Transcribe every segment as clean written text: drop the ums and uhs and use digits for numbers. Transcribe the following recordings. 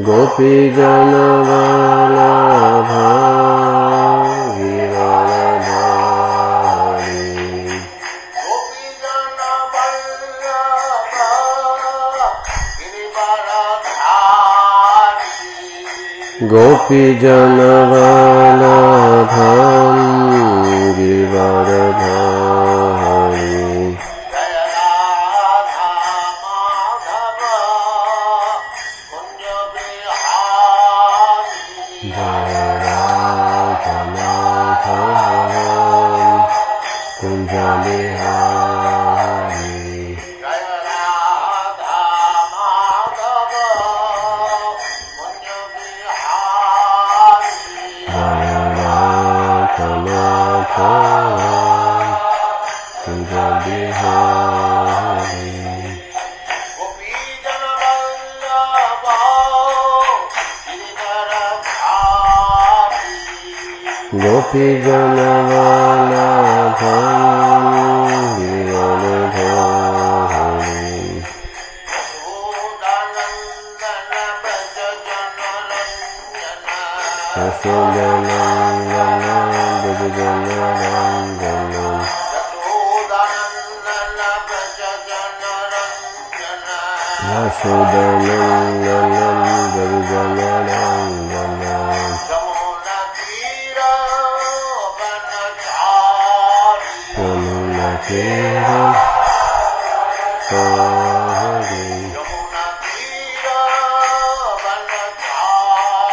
गोपी जन वल्लभा गिरिवरधारी गोपी जन वल्लभा गिरिवरधारी गोपी जन वल्लभा गिरिवरधारी यशोदानंदन ब्रजजनरंजन यशोदानंदन ब्रजजनरंजन यमुना तीर सारी यमुना तीर बनचारी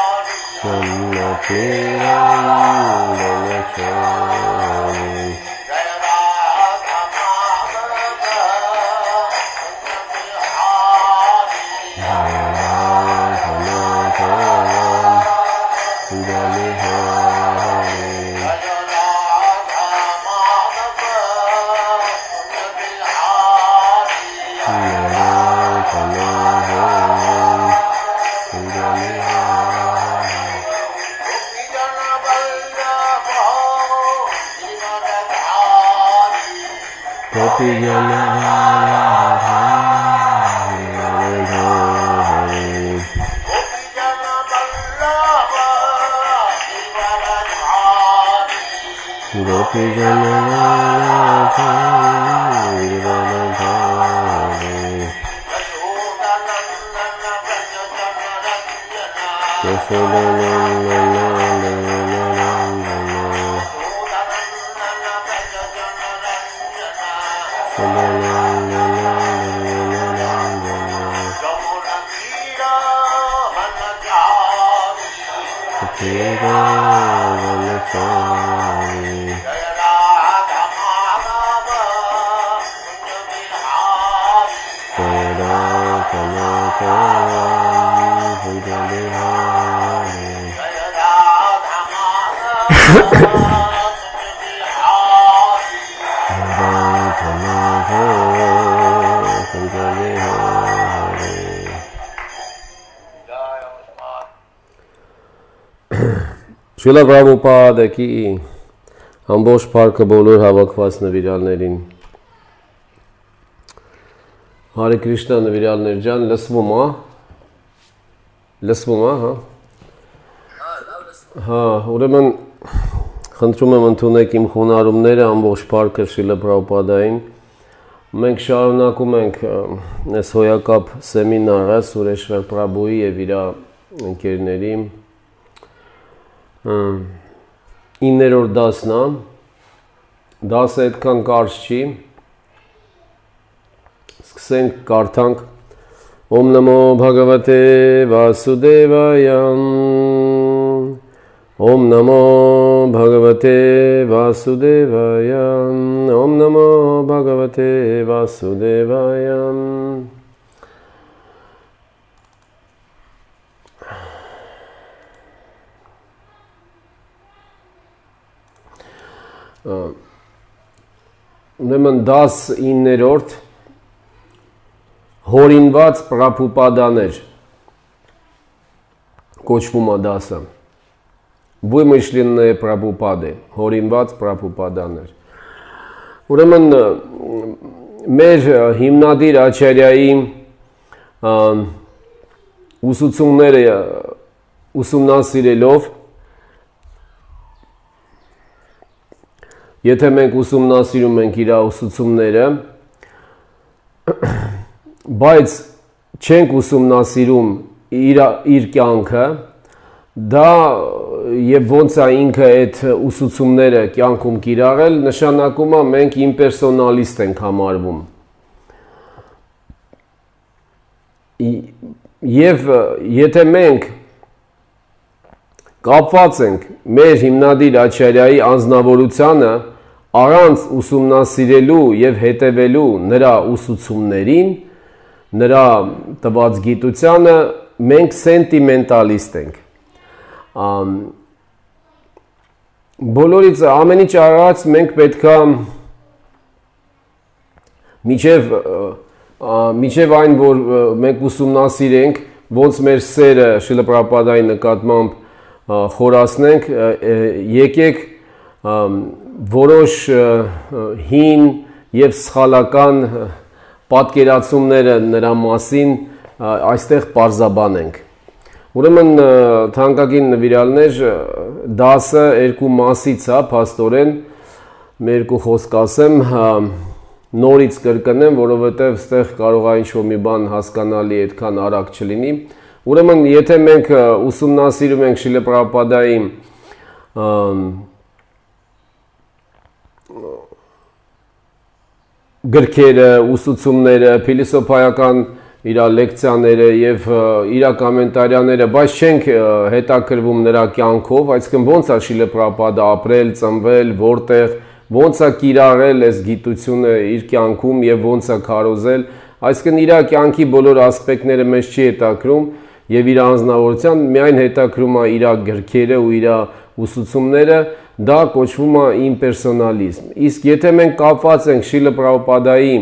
गोपी जन वल्लभा गिरिवरधारी गोपी जन वल्लभा गिरिवरधारी Շիլա Պրաբհուպադի ամբողջ փառքը բոլոր հավաքված նվիրալներին։ Հարի Կրիշնա նվիրալներ ջան, լսվում է։ Լսվում է, հա։ Հա, ուրեմն խնդրում եմ ընդունեք իմ խոնարհումները ամբողջ փառքը Շիլա Պրաբհուպադային։ Մենք շարունակում ենք այս հոյակապ սեմինարը Սուրեշվար Պրաբհուի եւ իր ընկերների 9-րդ դասն է, դասը այդքան կարճ չի, սկսենք կարդանք Om Namo Bhagavate Vasudevaya Om Namo Bhagavate Vasudevaya Om Namo Bhagavate Vasudevaya Ուրեմն 19-րդ հորինված պրապուպադաներ կոչվում է դասը։ Вымышленные պրապուպադե, հորինված պրապուպադաներ։ Ուրեմն մեր հիմնադիր Աչարյայի ուսուցումները ուսումնասիրելով, եթե մենք ուսումնասիրում ենք իր ուսուցումները, բայց չենք ուսումնասիրում իր կյանքը, դա եւ ոնց է ինքը այդ ուսուցումները կյանքում կիրառել, նշանակում է մենք իմպերսոնալիստ ենք համարվում։ Եվ եթե մենք կապված ենք մեր հիմնադիր Աչարյայի անձնավորությանը առանց ուսումնասիրելու եւ հետևելու նրա ուսուցումներին, նրա տված գիտությանը, մենք սենտիմենտալիստ ենք։ Բոլորից ամենից առաջ մենք պետքա միջև այն, որ մենք ուսումնասիրենք, ոնց մեր սերը Շիլա Պրաբհուպադայի նկատմամբ խորացնենք, եկեք որոշ հին եւ սխալական պատկերացումները նրա մասին այստեղ պարզաբանենք։ Ուրեմն թանկագին նվիրալներ, դասը երկու մասից է, փաստորեն մեր երկու խոսք ասեմ, նորից կրկնեմ, որովհետև ստեղ կարող է ինչ-որ մի բան հասկանալի այդքան արագ չլինի։ Ուրեմն եթե մենք ուսումնասիրում ենք Շիլա Պրաբհուպադայի գրքերը, ուսուցումները, փիլիսոփայական իր լեկցիաները եւ իր կոմենտարիաները, բայց չենք հետաքրվում նրա կյանքով, այսինքն ոնց է Շիլա Պրաբհուպադը ապրել, ծնվել, որտեղ, ոնց է կիրառել այս գիտությունը իր կյանքում եւ ոնց է քարոզել, այսինքն իր կյանքի բոլոր ասպեկտները մեզ չի հետաքրում եւ իր անձնավորության միայն հետաքրում է իր գրքերը ու իր ուսուցումները, դա կոչվում է իմպերսոնալիզմ։ Իսկ եթե մենք կապված ենք Շիլա Պրաբհուպադայի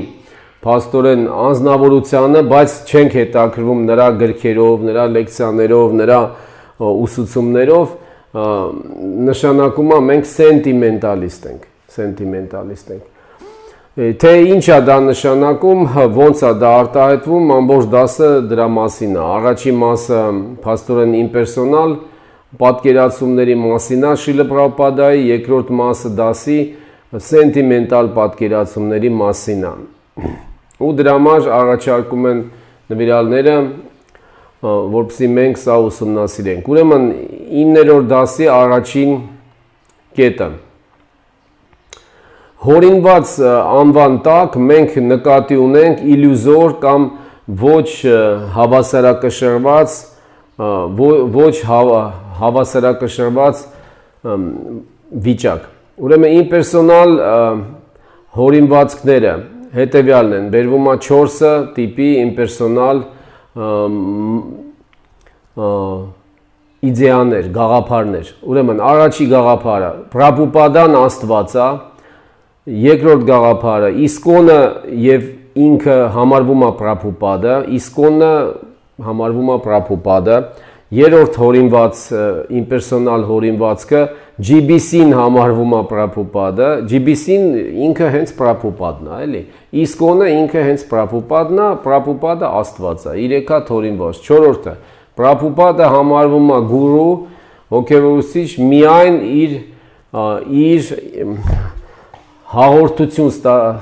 փաստորեն անձնավորությանը, բայց չենք հետաքրվում նրա գրքերով, նրա լեկցիաներով, նրա ուսուցումներով, նշանակում է մենք սենտիմենտալիստ ենք, Թե ինչ է դա նշանակում, ոնց է դա արտահայտվում, ամբողջ դասը դրա մասին է։ Առաջին մասը փաստորեն իմպերսոնալ պատկերացումների մասին է Շիլա Պրաբհուպադայի, երկրորդ մասը դասի սենտիմենտալ պատկերացումների մասին է։ Ու դրա համար առաջարկում են նվիրալները, որպեսզի մենք սա ուսումնասիրենք։ Ուրեմն 9-րդ դասի առաջին կետը։ Հորինված անվան տակ մենք նկատի ունենք իլյուզոր կամ ոչ հավասարակշռված, հավասարակշռված վիճակ։ Ուրեմն իմպերսոնալ հորինվածքները հետևյալն են, բերվում է 4 տիպի իմպերսոնալ իդեաներ, գաղափարներ։ Ուրեմն առաջի գաղափարը Պրաբհուպադան Աստված է, երկրորդ գաղափարը իսկոնը եւ ինքը համարվում է Պրաբհուպադը, իսկոնը համարվում է Պրաբհուպադը, երրորդ հորինված իմպերսոնալ հորինվածքը GBC-ն համարվում է Պրաբհուպադը, GBC-ն ինքը հենց Պրաբհուպադն է, էլի։ Իսկոնը ինքը հենց Պրաբհուպադն է, Պրաբհուպադը Աստված է, 3 հատ հորինված։ Չորրորդը Պրաբհուպադը համարվում է գուրու, հոգևորուցիչ միայն իր հաղորդություն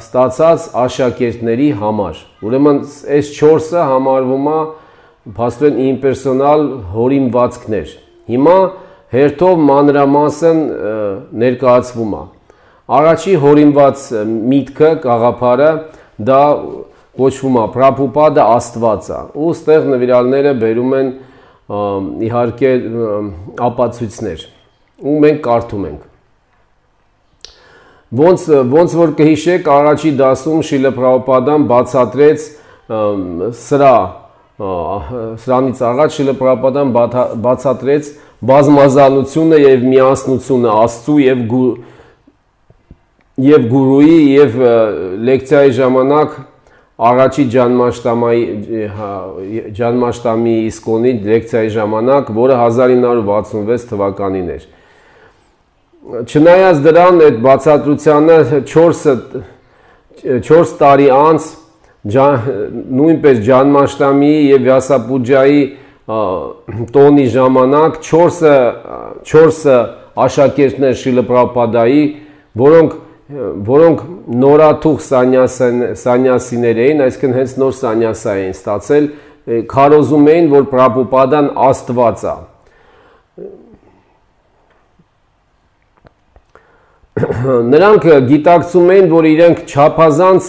ստացած աշակերտների համար։ Ուրեմն այս 4-ը համարվում է փաստորեն իմպերսոնալ հորինվածքներ։ Հիմա հերթով մանրամասն ներկայացվում է։ Առաջի հորինված միտքը, գաղափարը դա կոչվում է Պրաբհուպադը Աստված է։ Ու ստեղ նվիրալները բերում են իհարկե ապացույցներ։ Ու մենք կարդում ենք։ Ոնց որ կհիշեք, առաջի դասում Շիլա Պրաբհուպադան բացատրեց սրանից առաջ Շիլա Պրաբհուպադան բացատրեց բազմազանությունը եւ միասնությունը Աստծու եւ գուրուի եւ լեկցիայի ժամանակ առաջի Ջանմաշտամի իսկոնի լեկցիայի ժամանակ, որը 1966 թվականին էր։ Չնայած դրան այդ բացատրությանը 4 տարի անց նույնպես Ջանմաշտամի եւ Վյասապուջայի տոնի ժամանակ 4 աշակերտներ Շիլա Պրաբհուպադայի, որոնք նորաթուխ սանյասիներ էին, այսինքն հենց նոր սանյասա էին ստացել, քարոզում էին, որ Պրաբհուպադան Աստված է։ Նրանք գիտակցում էին, որ իրենք չափազանց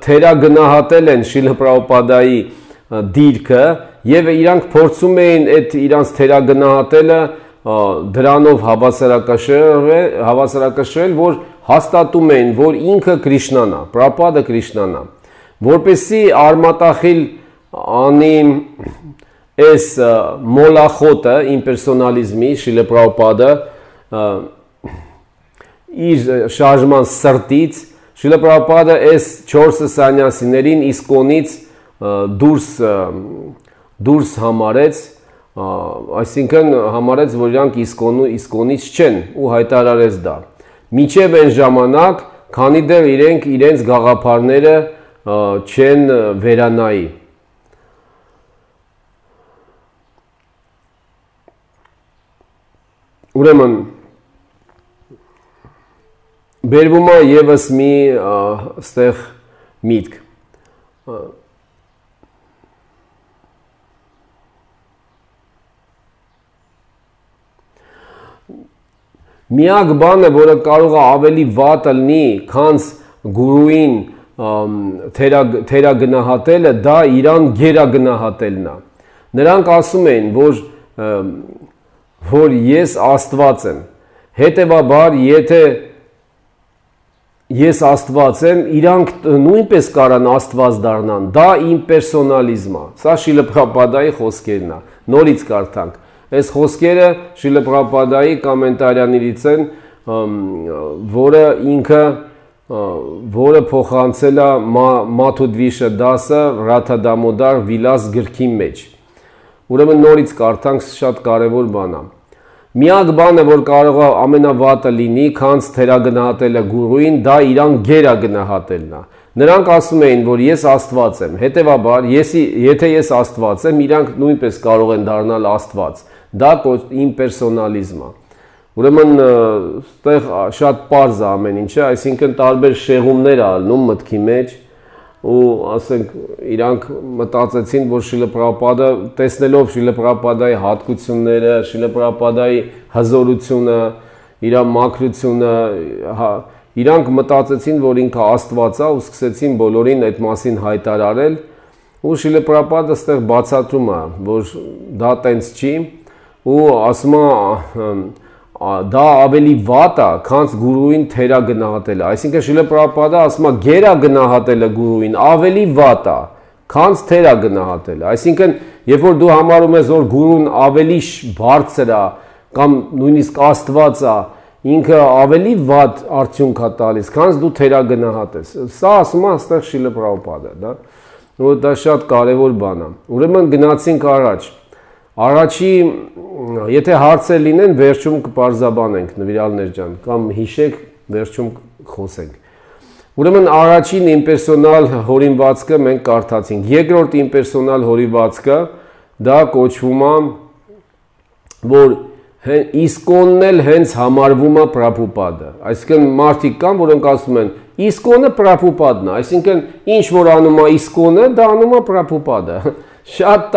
թերագնահատել են Շիլա Պրաբհուպադայի դիրքը եւ իրանք փորձում էին այդ իրանց թերագնահատելը դրանով հավասարակշռել, որ հաստատում էին, որ ինքը Կրիշնան է, Պրաբհուպադը Կրիշնան է, որպեսզի արմատախիլ անի այս մոլախոտը իմպերսոնալիզմի Շիլա Պրաբհուպադը իր շարժման սրտից, Շիլա Պրաբհուպադը այս 4 սանյասիներին իսկոնից դուրս համարեց, այսինքն համարեց, որ իրանք իսկոնից չեն ու հայտարարեց դա։ Մինչև այն ժամանակ, քանի դեռ իրենք իրենց գաղափարները չեն վերանայի։ Ուրեմն բերվում է եւս մի ստեղ միտք։ Միակ բանը, որը կարող է ավելի վատ լինի, քան գուրուին թերագնահատելը, դա իրան գերագնահատելն է։ Նրանք ասում են, որ ես Աստված եմ։ Հետևաբար, եթե ես Աստված եմ, իրանք նույնպես կարան Աստված դառնան։ Դա իմպերսոնալիզմ է։ Սա Շիլա Պրաբհուպադայի խոսքերն է։ Նորից կարդանք։ Այս խոսքերը Շիլա Պրաբհուպադայի կոմենտարիաներից են, որը փոխանցել է Մաթուդվիշա դասը Ռաթադամոդար Վիլաս գրքի մեջ։ Ուրեմն նորից կարդանք, շատ կարևոր բան է։ Միակ բանը, որ կարող է ամենավատը լինի, քան թերագնահատելը գուրուին, դա իրան գերագնահատելն է։ Նրանք ասում էին, որ ես Աստված եմ։ Հետևաբար, եթե ես Աստված եմ, իրանք նույնպես կարող են դառնալ Աստված։ Դա իմպերսոնալիզմ է։ Ուրեմն այստեղ շատ պարզ է ամեն ինչը, այսինքն տարբեր շեղումներ ա ալնում մտքի մեջ ու ասենք իրանք մտածեցին, որ Շիլա Պրաբհուպադը տեսնելով Շիլա Պրաբհուպադայի հատկությունները, Շիլա Պրաբհուպադայի հզորությունը, իր մաքրությունը, իրանք մտածեցին, որ ինքը Աստված է ու սկսեցին բոլորին այդ մասին հայտարարել ու Շիլա Պրաբհուպադը այստեղ բացատրում է, որ դա տենց չի ու ասում է դա ավելի վատ է, քան գուրուին թերագնահատելը։ Այսինքն Շիլա Պրաբհուպադը ասում է գերագնահատելը գուրուին ավելի վատ է, քան թերագնահատելը։ Այսինքն, երբ որ դու համարում ես, որ գուրուն ավելի բարձր է կամ նույնիսկ Աստված է, ինքը ավելի վատ արդյունք է տալիս, քան դու թերագնահատես։ Սա ասում է այստեղ Շիլա Պրաբհուպադը, դա շատ կարևոր բան է։ Ուրեմն գնացինք առաջ։ Առաջի, եթե հարցեր լինեն, վերջում կպարզաբանենք, նվիրալներ ջան, կամ հիշեք, վերջում խոսենք։ Ուրեմն առաջին իմպերսոնալ հորինվածքը մենք կարդացինք։ Երկրորդ իմպերսոնալ հորինվածքը դա կոչվում է, որ իսկոնն էլ հենց համարվում է Պրաբհուպադը։ Այսինքն մարդիկ կան, որոնք ասում են, իսկոնը Պրաբհուպադն է, այսինքն ինչ որ անում է իսկոնը, դա անում է Պրաբհուպադը։ Շատ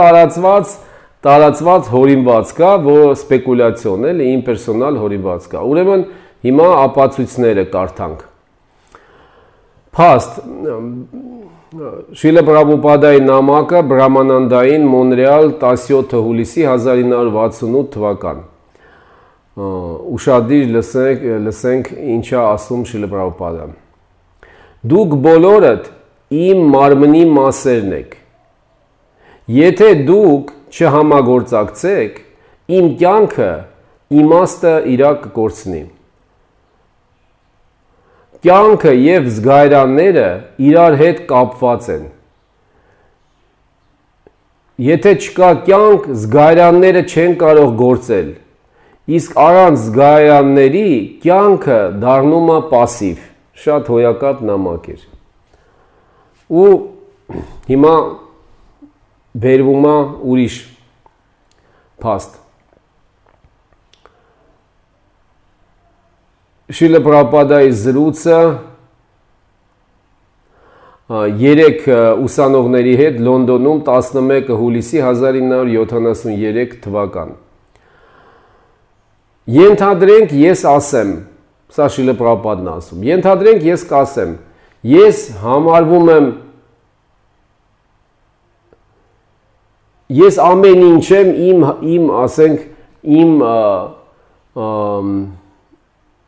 տարածված հորինված կա, որ սպեկուլյացիոն է, իմպերսոնալ հորինված կա։ Ուրեմն հիմա ապացույցները կարդանք։ Փաստ Շիլա Պրաբհուպադայի նամակը Բրահմանանդային Մոնրեալ 17 հուլիսի 1968 թվական։ Ուշադիր լսենք ինչ է ասում Շիլա Պրաբհուպադը։ Դուք բոլորդ իմ մարմնի մասերն եք։ Եթե դուք չհամագործակցեք, իմ կյանքը իմաստը իրա կկորցնի։ Կյանքը եւ զգայարանները իրար հետ կապված են։ Եթե չկա կյանք, զգայարանները չեն կարող գործել։ Իսկ առանց զգայարանների կյանքը դառնում է пассив։ Շատ հոյակապ նամակ էր։ Ու հիմա բերվում է ուրիշ փաստ։ Շիլա Պրաբհուպադայի զրույցը 3 ուսանողների հետ Լոնդոնում 11 հուլիսի 1973 թվական։ Ենթադրենք ես ասեմ, սա Շիլա Պրաբհուպադն ասում, ենթադրենք ես կասեմ, ես համարվում եմ, ես ամեն ինչ եմ ասենք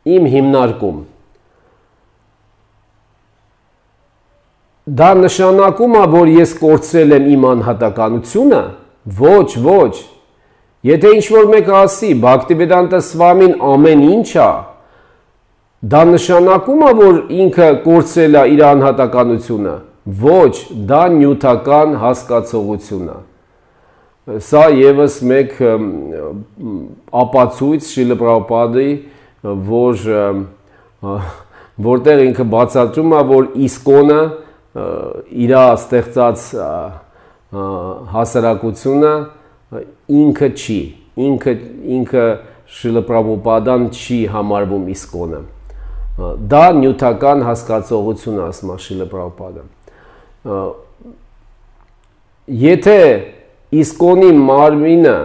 իմ հիմնարկում։ Դա նշանակում է, որ ես կորցրել եմ իմ անհատականությունը։ Ոչ, ոչ։ Եթե ինչ-որ մեկը ասի, Բhaktivedanta Swamին ամեն ինչ է, դա նշանակում է, որ ինքը կորցրել է իր անհատականությունը։ Ոչ, դա նյութական հասկացողություն է։ Սա եւս մեկ ապացույց Շիլա Պրաբհուպադի, որտեղ ինքը բացատրում է, որ իսկոնը իր ստեղծած հասարակությունը ինքը չի, ինքը Շիլա Պրաբհուպադան չի համարվում իսկոնը։ Դա նյութական հասկացողություն է, ասում է Շիլա Պրաբհուպադը։ Եթե իսկոնի մարմինը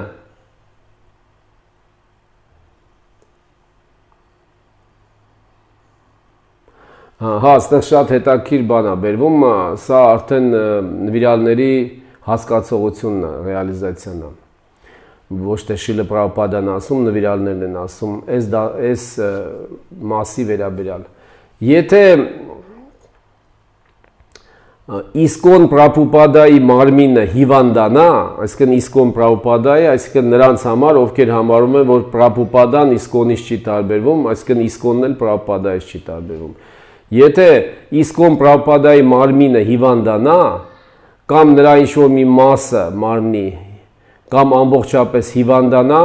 հա, այստեղ շատ հետաքրքիր բան է բերվում, սա արդեն նվիրալների հասկացողությունն է, ռեալիզացիան է։ Ոչ թե Շիլա Պրաբհուպադան ասում, նվիրալներն են ասում, այս մասի վերաբերյալ։ Եթե իսկոն Պրաբհուպադայի մարմինը հիվանդանա, այսինքն իսկոն Պրաբհուպադայի, այսինքն նրանց համար, ովքեր համարում են, որ Պրաբհուպադան իսկոնից չի տարբերվում, այսինքն իսկոնն էլ Պրաբհուպադայից չի տարբերվում։ Եթե իսկոն Պրաբհուպադայի մարմինը հիվանդանա, կամ նրա ինչ-որ մի մասը մարմնի, կամ ամբողջապես հիվանդանա,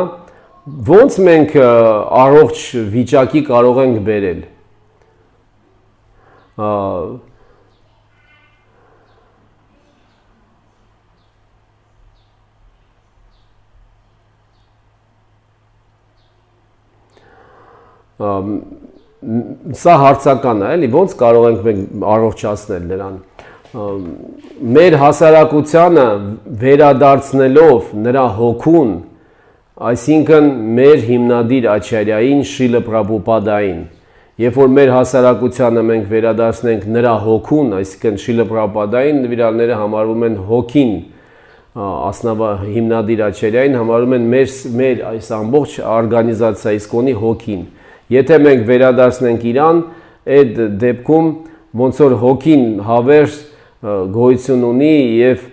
ոնց մենք առողջ վիճակի կարող ենք բերել։ Սա հարցական է, էլի, ոնց կարող ենք մենք առողջացնել նրան։ Մեր հասարակությանը վերադարձնելով նրա հոգուն, այսինքն մեր հիմնադիր Ачարյային Շիլա Պրաբհուպադային, երբ որ մեր հասարակությանը մենք վերադարձնենք նրա հոգուն, այսինքն Շիլա Պրաբհուպադային, նվիրալները համարում են հոգին, հիմնադիր Ачարյային համարում են մեր այս ամբողջ օրգանիզացիա իսկոնի հոգին։ Եթե մենք վերադարձնենք իրան, այդ դեպքում ոնց որ հոգին հավերժ գոյություն ունի եւ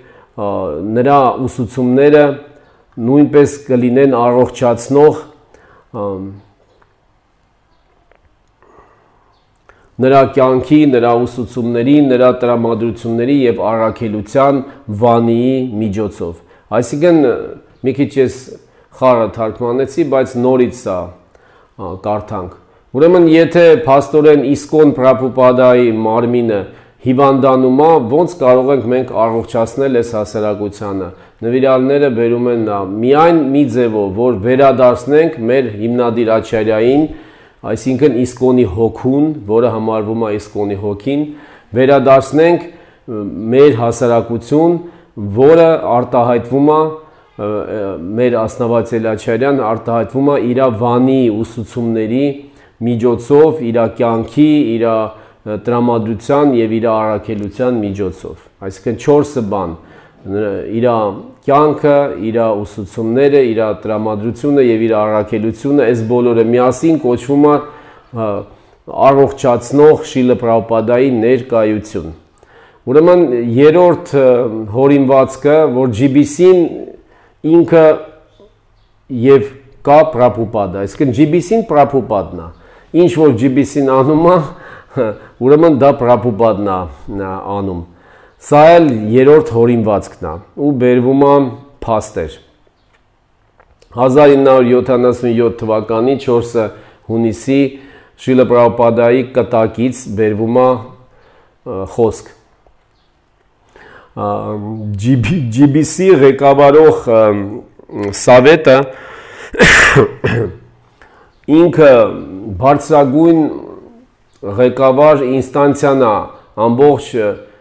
նրա ուսուցումները նույնպես կլինեն առողջացնող նրա կյանքի, նրա ուսուցումների, նրա տրամադրությունների եւ առաքելության վանիի միջոցով։ Այսինքն մի քիչ ես խառը թարգմանեցի, բայց նորից սա կարդանք։ Ուրեմն եթե փաստորեն իսկոն Պրաբհուպադայի մարմինը հիվանդանում է, ոնց կարող ենք մենք առողջացնել այս հասարակությանը։ Նվիրալները բերում են միայն մի ձևով, որ վերադարձնենք մեր հիմնադիր Ачարյային, այսինքն իսկոնի հոգուն, որը համարվում է իսկոնի հոգին, վերադարձնենք մեր հասարակություն, որը արտահայտվում է մեր Ասնավացել Ачարյան արտահայտվում է իր վանի ուսուցումների միջոցով, իր կյանքի, իր տրամադրության եւ իր առաքելության միջոցով։ Այսինքն 4 բան՝ իր կյանքը, իր ուսուցումները, իր տրամադրությունը եւ իր առաքելությունը, այս բոլորը միասին կոչվում է առողջացնող Շիլա Պրաբհուպադայի ներկայություն։ Ուրեմն երրորդ հորինվածքը, որ GBC-ն ինքը եւ կա Պրաբհուպադը, այսինքն GBC-ն Պրաբհուպադն է։ Ինչ որ GBC-ն անում է, ուրեմն դա Պրաբհուպադն է անում։ Սա էլ երրորդ հորինվածքն է ու բերվում է փաստեր։ 1977 թվականի 4 հունիսի Շիլա Պրաբհուպադայի կտակից բերվում է խոսք։ GBC ղեկավարող սովետը ինքը բարձրագույն ղեկավար ինստանցիան է ամբողջ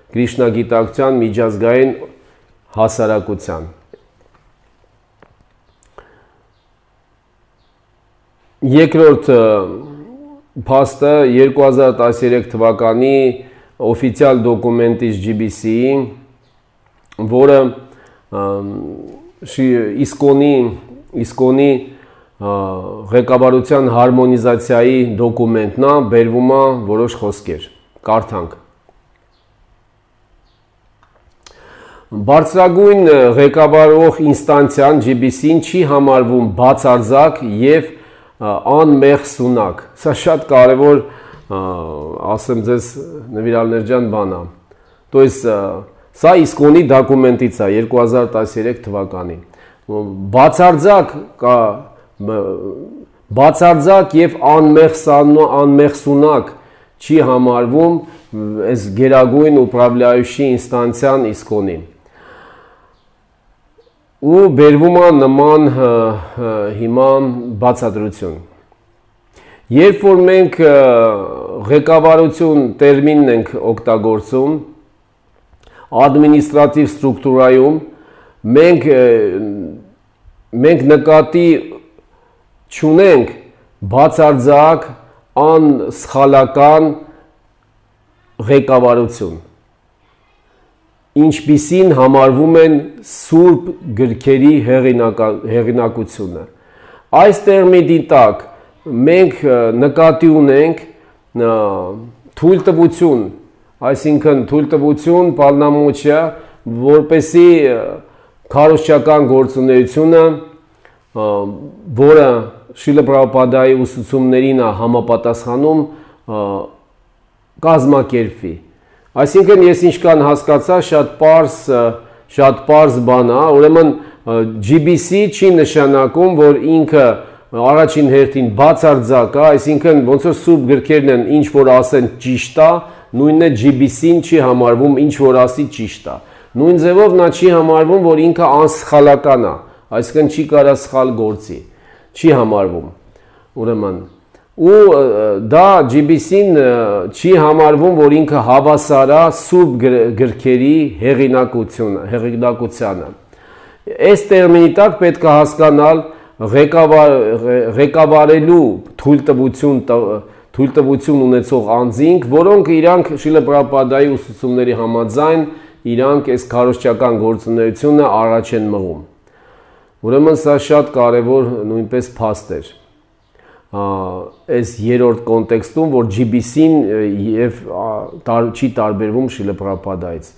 Կրիշնագիտակցության միջազգային հասարակության։ Երկրորդ փաստը 2013 թվականի օֆիցիալ դոկումենտից GBC-ի, որը իսկոնի ղեկավարության հարմոնիզացիայի դոկումենտն է, բերվում է որոշ խոսքեր, կարդանք։ Բարձրագույն ղեկավարող ինստանցիան GBC-ն չի համարվում բացարձակ և անմեղսունակ։ Սա շատ կարևոր, ասեմ ձեզ նվիրալներ ջան, բան է։ То есть սա իսկոնի դոկումենտից է 2013 թվականի։ Բացարձակ և անմեղսունակ չի համարվում այս գերագույն ուպրավլյաющий ինստանցիան իսկոնի։ Ու բերվում է նման հիմա բացատրություն։ Երբ որ մենք ղեկավարություն տերմինն ենք օգտագործում ադմինիստրատիվ ստրուկտուրայում, մենք նկատի չունենք բացարձակ անսխալական ղեկավարություն, ինչպիսին համարվում են սուրբ գրքերի հեղինակությունը։ Այս տերմինի տակ մենք նկատի ունենք թույլտվություն, այսինքն թույլտվություն պալնամոչիա, որպեսի քարոզչական գործունեությունը, որը Շիլա Պրաբհուպադայի ուսուցումներին է համապատասխանում, կազմակերպվի։ Այսինքն ես ինչքան հասկացա, շատ պարզ բան է, ուրեմն GBC չի նշանակում, որ ինքը առաջին հերթին բացարձակ է, այսինքն ոնց որ սուրբ գրքերն են ինչ որ ասեն ճիշտ է, նույնն է GBC-ն չի համարվում ինչ որ ասի ճիշտ է։ Նույն ձևով նա չի համարվում, որ ինքը անսխալական է, այսինքն չի կարա սխալ գործի, չի համարվում։ Ուրեմն ու դա GBC-ն չի համարվում, որ ինքը հավասար է սուրբ գրքերի հեղինակությանը։ Այս տերմինի տակ պետք է հասկանալ ղեկավարելու թույլտվություն ունեցող անձինք, որոնք իրանք Շիլա Պրաբհուպադայի ուսուցումների համաձայն իրանք այս քարոզչական գործունեությունը առաջ են մղում։ Ուրեմն սա շատ կարևոր նույնպես փաստ էր այս երրորդ կոնտեքստում, որ GBC-ն և չի տարբերվում Շիլա Պրաբհուպադայից։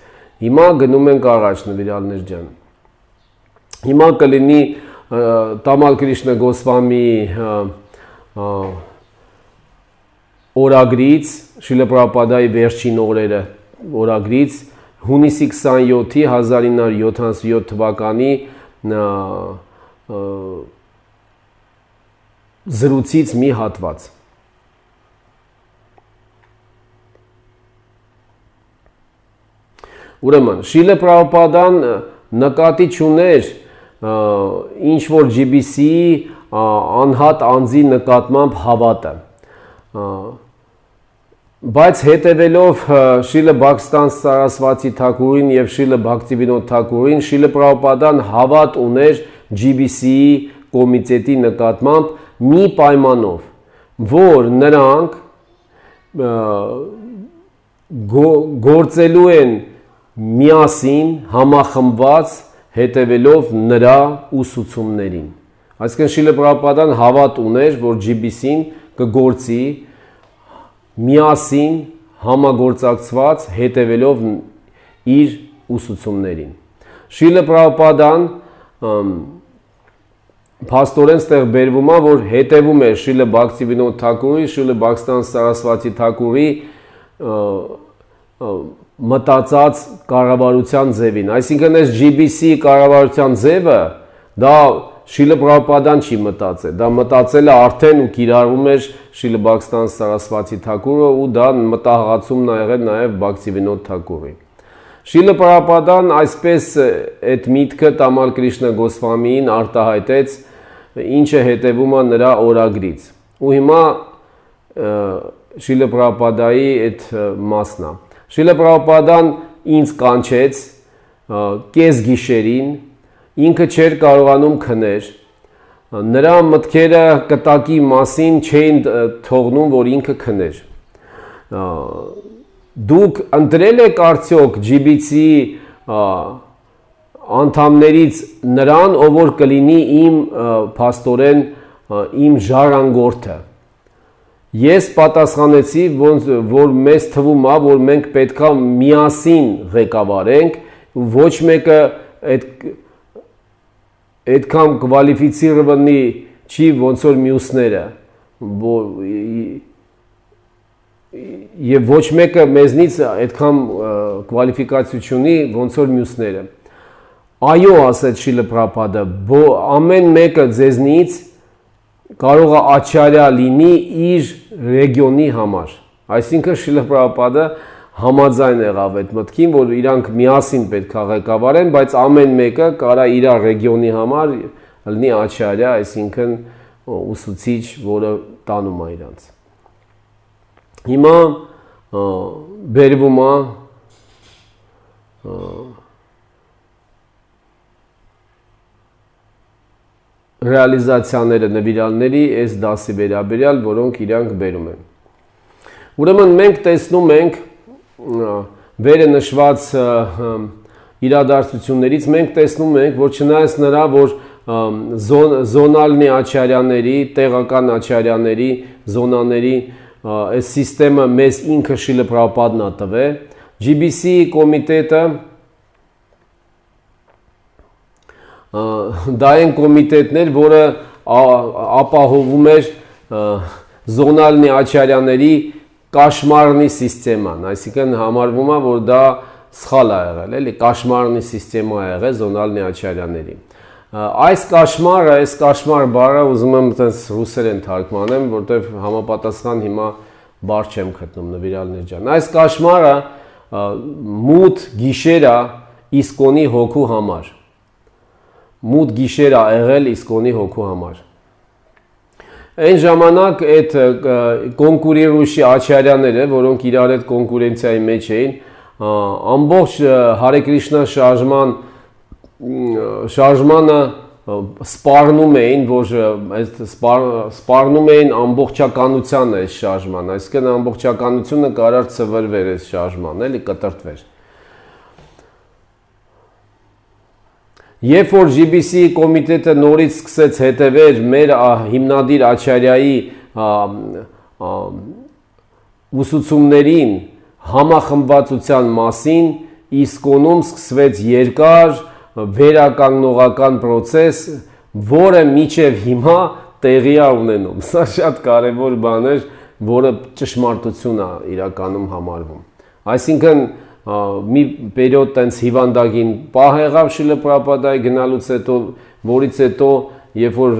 Հիմա գնում ենք առաջ, նվիրալներ ջան։ Հիմա կլինի Տամալ Կրիշնա Գոսվամիի օրագրից, Շիլա Պրաբհուպադայի վերջին օրերը օրագրից, հունիսի 27-ի 1977 թվականի զրույցից մի հատված։ Ուրեմն, Շիլա Պրաբհուպադան նկատի չուներ ինչ որ GBC-ի անհատ անձի նկատմամբ հավատը։ Բայց հետևելով Շիլա Բաքստան Սարասվաթի Թաքուրին և Շիլա Բhaktivinoda Թաքուրին, Շիլա Պրաբհուպադան հավատ ուներ GBC-ի կոմիտետի նկատմամբ մի պայմանով, որ նրանք գործելու են միասին համախմբված հետևելով նրա ուսուցումներին։ Այսինքն Շիլա Պրաբհուպադան հավատ ուներ, որ GBC-ն կգործի միասին համագործակցված հետևելով իր ուսուցումներին։ Շիլա Պրաբհուպադան փաստորեն ստեղ բերվում է, որ հետևում էր Շիլա Բhaktivinoda Թաքուրի, Շիլա Բաքստան Սարասվաթի Թաքուրի մտածած կառավարության ձևին։ Այսինքն այս GBC կառավարության ձևը դա Շիլը Պրաբհուպադան չի մտածել, դա մտածել է արդեն ու կիրառում էր Շիլը Բաքստան Սարասվաթի Թակուրը ու դա մտահղացումն ա եղել նաև Բաքսիվինոդ Թակուրի։ Շիլը Պրաբհուպադան այսպես այդ միտքը Տամալ Կրիշնա Գոսվամիին արտահայտեց, ինչը հետևում է նրա օրագրից։ Ու հիմա Շիլը Պրաբհուպադայի այդ մասն է։ Շիլը Պրաբհուպադան ինձ կանչեց կես գիշերին, ինքը չէր կարողանում քնել, նրա մտքերը կտակի մասին չէին թողնում, որ ինքը քներ։ Դուք ընտրել եք արդյոք GBC-ի անդամներից նրան, ով որ կլինի իմ փաստորեն իմ ժառանգորդը։ Ես պատասխանեցի, որ մեզ թվում է, որ մենք պետքա միասին ղեկավարենք, ոչ մեկը այդքան կվալիֆիցիրованный չի ոնց որ մյուսները, եւ ոչ մեկը մեզնից այդքան կվալիֆիկացիա չունի ոնց որ մյուսները։ Այո, ասաց Շիլը Պրաբհուպադը, ամեն մեկը ձեզնից կարող է աչարյա լինի իր ռեգիոնի համար։ Այսինքն Շիլը Պրաբհուպադը համաձայն եղավ այդ մտքին, որ իրանք միասին պետք է ղեկավարեն, բայց ամեն մեկը կարա իր ռեգիոնի համար լինի աչարյա, այսինքն ուսուցիչ, որը տանում է իրանց։ Հիմա բերվում է ռեալիզացիաները նվիրալների այս դասի վերաբերյալ, որոնք իրանք բերում են։ Ուրեմն մենք տեսնում ենք վերը նշված իրադարձություններից մենք տեսնում ենք, որ չնայած նրա, որ զոնալնի աչարյաների, տեղական աչարյաների, զոնաների այս սիստեմը մեզ ինքը Շիլը Պրաբհուպադն ա տվել, GBC կոմիտետը դա են կոմիտետներ, որը ապահովում էր զոնալնի աչարյաների կաշմարնի սիստեման, այսինքն համարվում է, որ դա սխալ է եղել, էլի կաշմարնի սիստեմա է եղել զոնալնի աչարյաների։ Այս կաշմար բառը ուզում եմ այդպես ռուսերեն թարգմանեմ, որտեղ համապատասխան հիմա բառ չեմ գտնում նվիրալներ ջան։ Այս կաշմարը մութ գիշեր է իսկոնի հոգու համար։ Մութ գիշեր է եղել իսկոնի հոգու համար։ Այն ժամանակ այդ կոնկուրիրուշի աչարյաները, որոնք իրար այդ կոնկուրենցիայի մեջ էին, ամբողջ Հարե Կրիշնա շարժմանը սպառնում էին, որ սպառնում էին ամբողջականությանը այս շարժման, այսինքն ամբողջականությունը կարար ծվրվեր այս շարժման, էլի կտրտվեր։ Երբ որ GBC կոմիտետը նորից սկսեց հետևել մեր հիմնադիր Աչարյայի ուսուցումներին համախմբվածության մասին, իսկոնում սկսվեց երկար վերականգնողական process, որը մինչև հիմա տեղի է ունենում։ Սա շատ կարևոր բան էր, որը ճշմարտություն է իրականում համարվում։ Այսինքն մի պերիոդ տենց հիվանդագին պահ եղավ Շիլը Պրաբհուպադայի գնալուց հետո, որից հետո երբ որ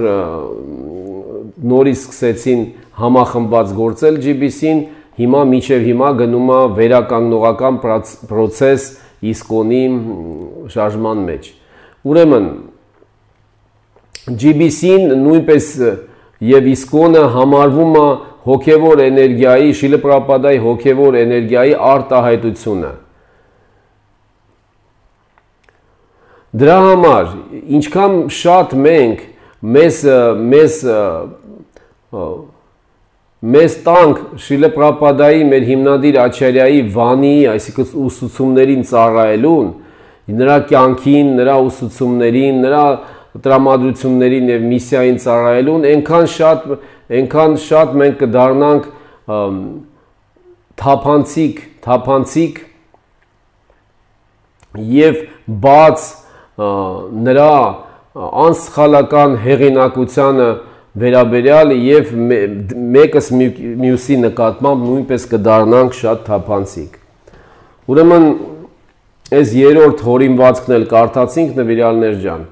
նորից սկսեցին համախմբված գործել GBC-ին, հիմա մինչև հիմա գնում է վերականգնողական process իսկոնի շարժման մեջ։ Ուրեմն GBC-ին նույնպես եւ իսկոնը համարվում է հոգևոր էներգիայի, Շիլը Պրաբհուպադայի հոգևոր էներգիայի արտահայտությունը։ Դրա համար, ինչքան շատ մենք մեզ տանք Շիլը Պրաբհուպադայի մեր հիմնադիր Աչարյայի վանի, այսինքն ուսուցումներին ծառայելուն, նրա կյանքին, նրա ուսուցումներին, նրա տրամադրություններին եւ միսիային ծառայելուն, այնքան շատ մենք կդառնանք թափանցիկ եւ բաց նրա անսխալական հեղինակությանը վերաբերյալ եւ մեկս մյուսի նկատմամբ նույնպես կդառնանք շատ թափանցիկ։ Ուրեմն այս երրորդ հորինվածքն էլ կարդացինք նվիրալներ ջան։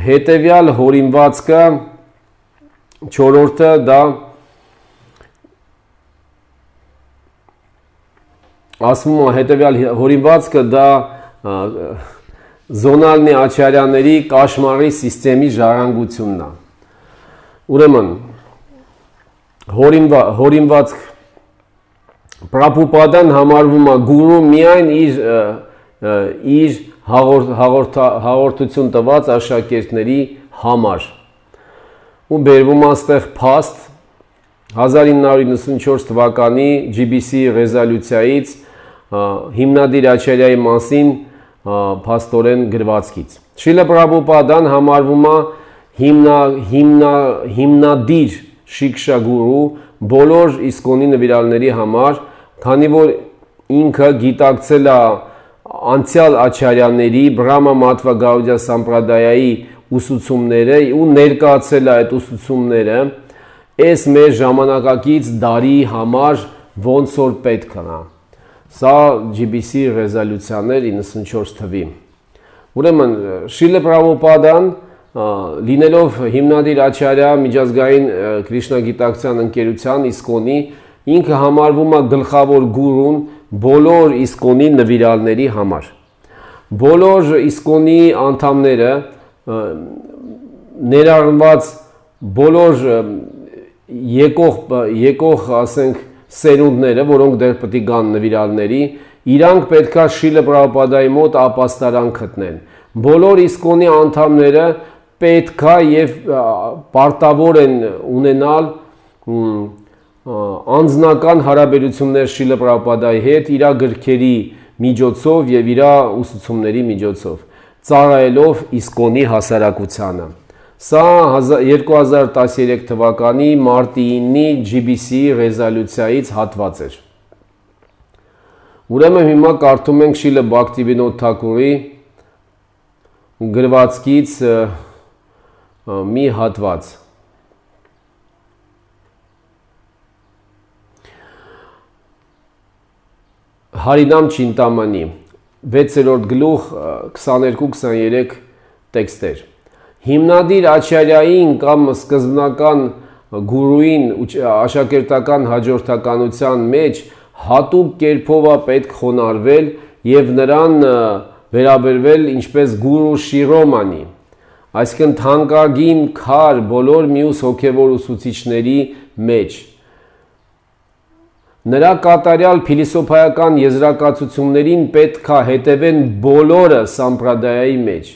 Հետևյալ հորինվածքը չորրորդը դա ասում է հետևյալ հորինվածքը դա զոնալնի աչարյանների կաշմարի սիստեմի ժառանգությունն է։ Ուրեմն հորինվածք Պրաբհուպադան համարվում է գուրու միայն իր հաղորդություն տված աշակերտների համար։ Ու բերվում է այստեղ փաստ 1994 թվականի GBC ռեզոլյուցիայից հիմնադիր աչարյայի մասին փաստորեն գրվածքից։ Շիլա Պրաբհուպադան համարվում է հիմնադիր շիքշա գուրու բոլոր իսկոնի նվիրալների համար, քանի որ ինքը գիտակցել է անցյալ աչարյաների Բրահմա Մաթվա Գաուդիա Սամպրադայայի ուսուցումները ու ներկայացել է այդ ուսուցումները այս մեր ժամանակակից դարի համար ոնց որ պետք է։ Սա GBC ռեզոլյուցիաներ 94 թվի։ Ուրեմն Շիլա Պրաբհուպադան լինելով հիմնադիր աչարյա միջազգային Կրիշնագիտակցության ընկերության իսկոնի ինքը համարվում է գլխավոր գուրուն բոլոր իսկոնի նվիրալների համար։ Բոլոր իսկոնի անդամները ներառված բոլոր եկող ասենք սերունդները, որոնք դեռ պետք է գան նվիրալների, իրանք պետք է Շիլա Պրաբհուպադայի մոտ ապաստարան գտնեն։ Բոլոր իսկոնի անդամները պետք է եւ պարտավոր են ունենալ անձնական հարաբերություններ Շիլա Պրաբհուպադայի հետ իր գրքերի միջոցով եւ իր ուսուցումների միջոցով, ծառայելով իսկոնի հասարակությանը։ Սա 2013 թվականի մարտի 9-ի GBC ռեզոլյուցիայից հատված էր։ Ուրեմն հիմա կարդում ենք Շիլա Բhaktivinoda Thakuri գրվածքից մի հատված։ Հարինամ Չինտամանի 6-րդ գլուխ 22-23 տեքստեր։ Հիմնադիր աչարյային կամ սկզբնական գուրուին աշակերտական հաջորդականության մեջ հատուկ կերպով է պետք խոնարհվել եւ նրան վերաբերվել ինչպես գուրու Շիրոմանի, այսինքն թանկագին քար բոլոր մյուս հոգևոր ուսուցիչների մեջ։ Նրա կատարյալ փիլիսոփայական եզրակացություններին պետք է հետևեն բոլորը Սամպրադայայի մեջ։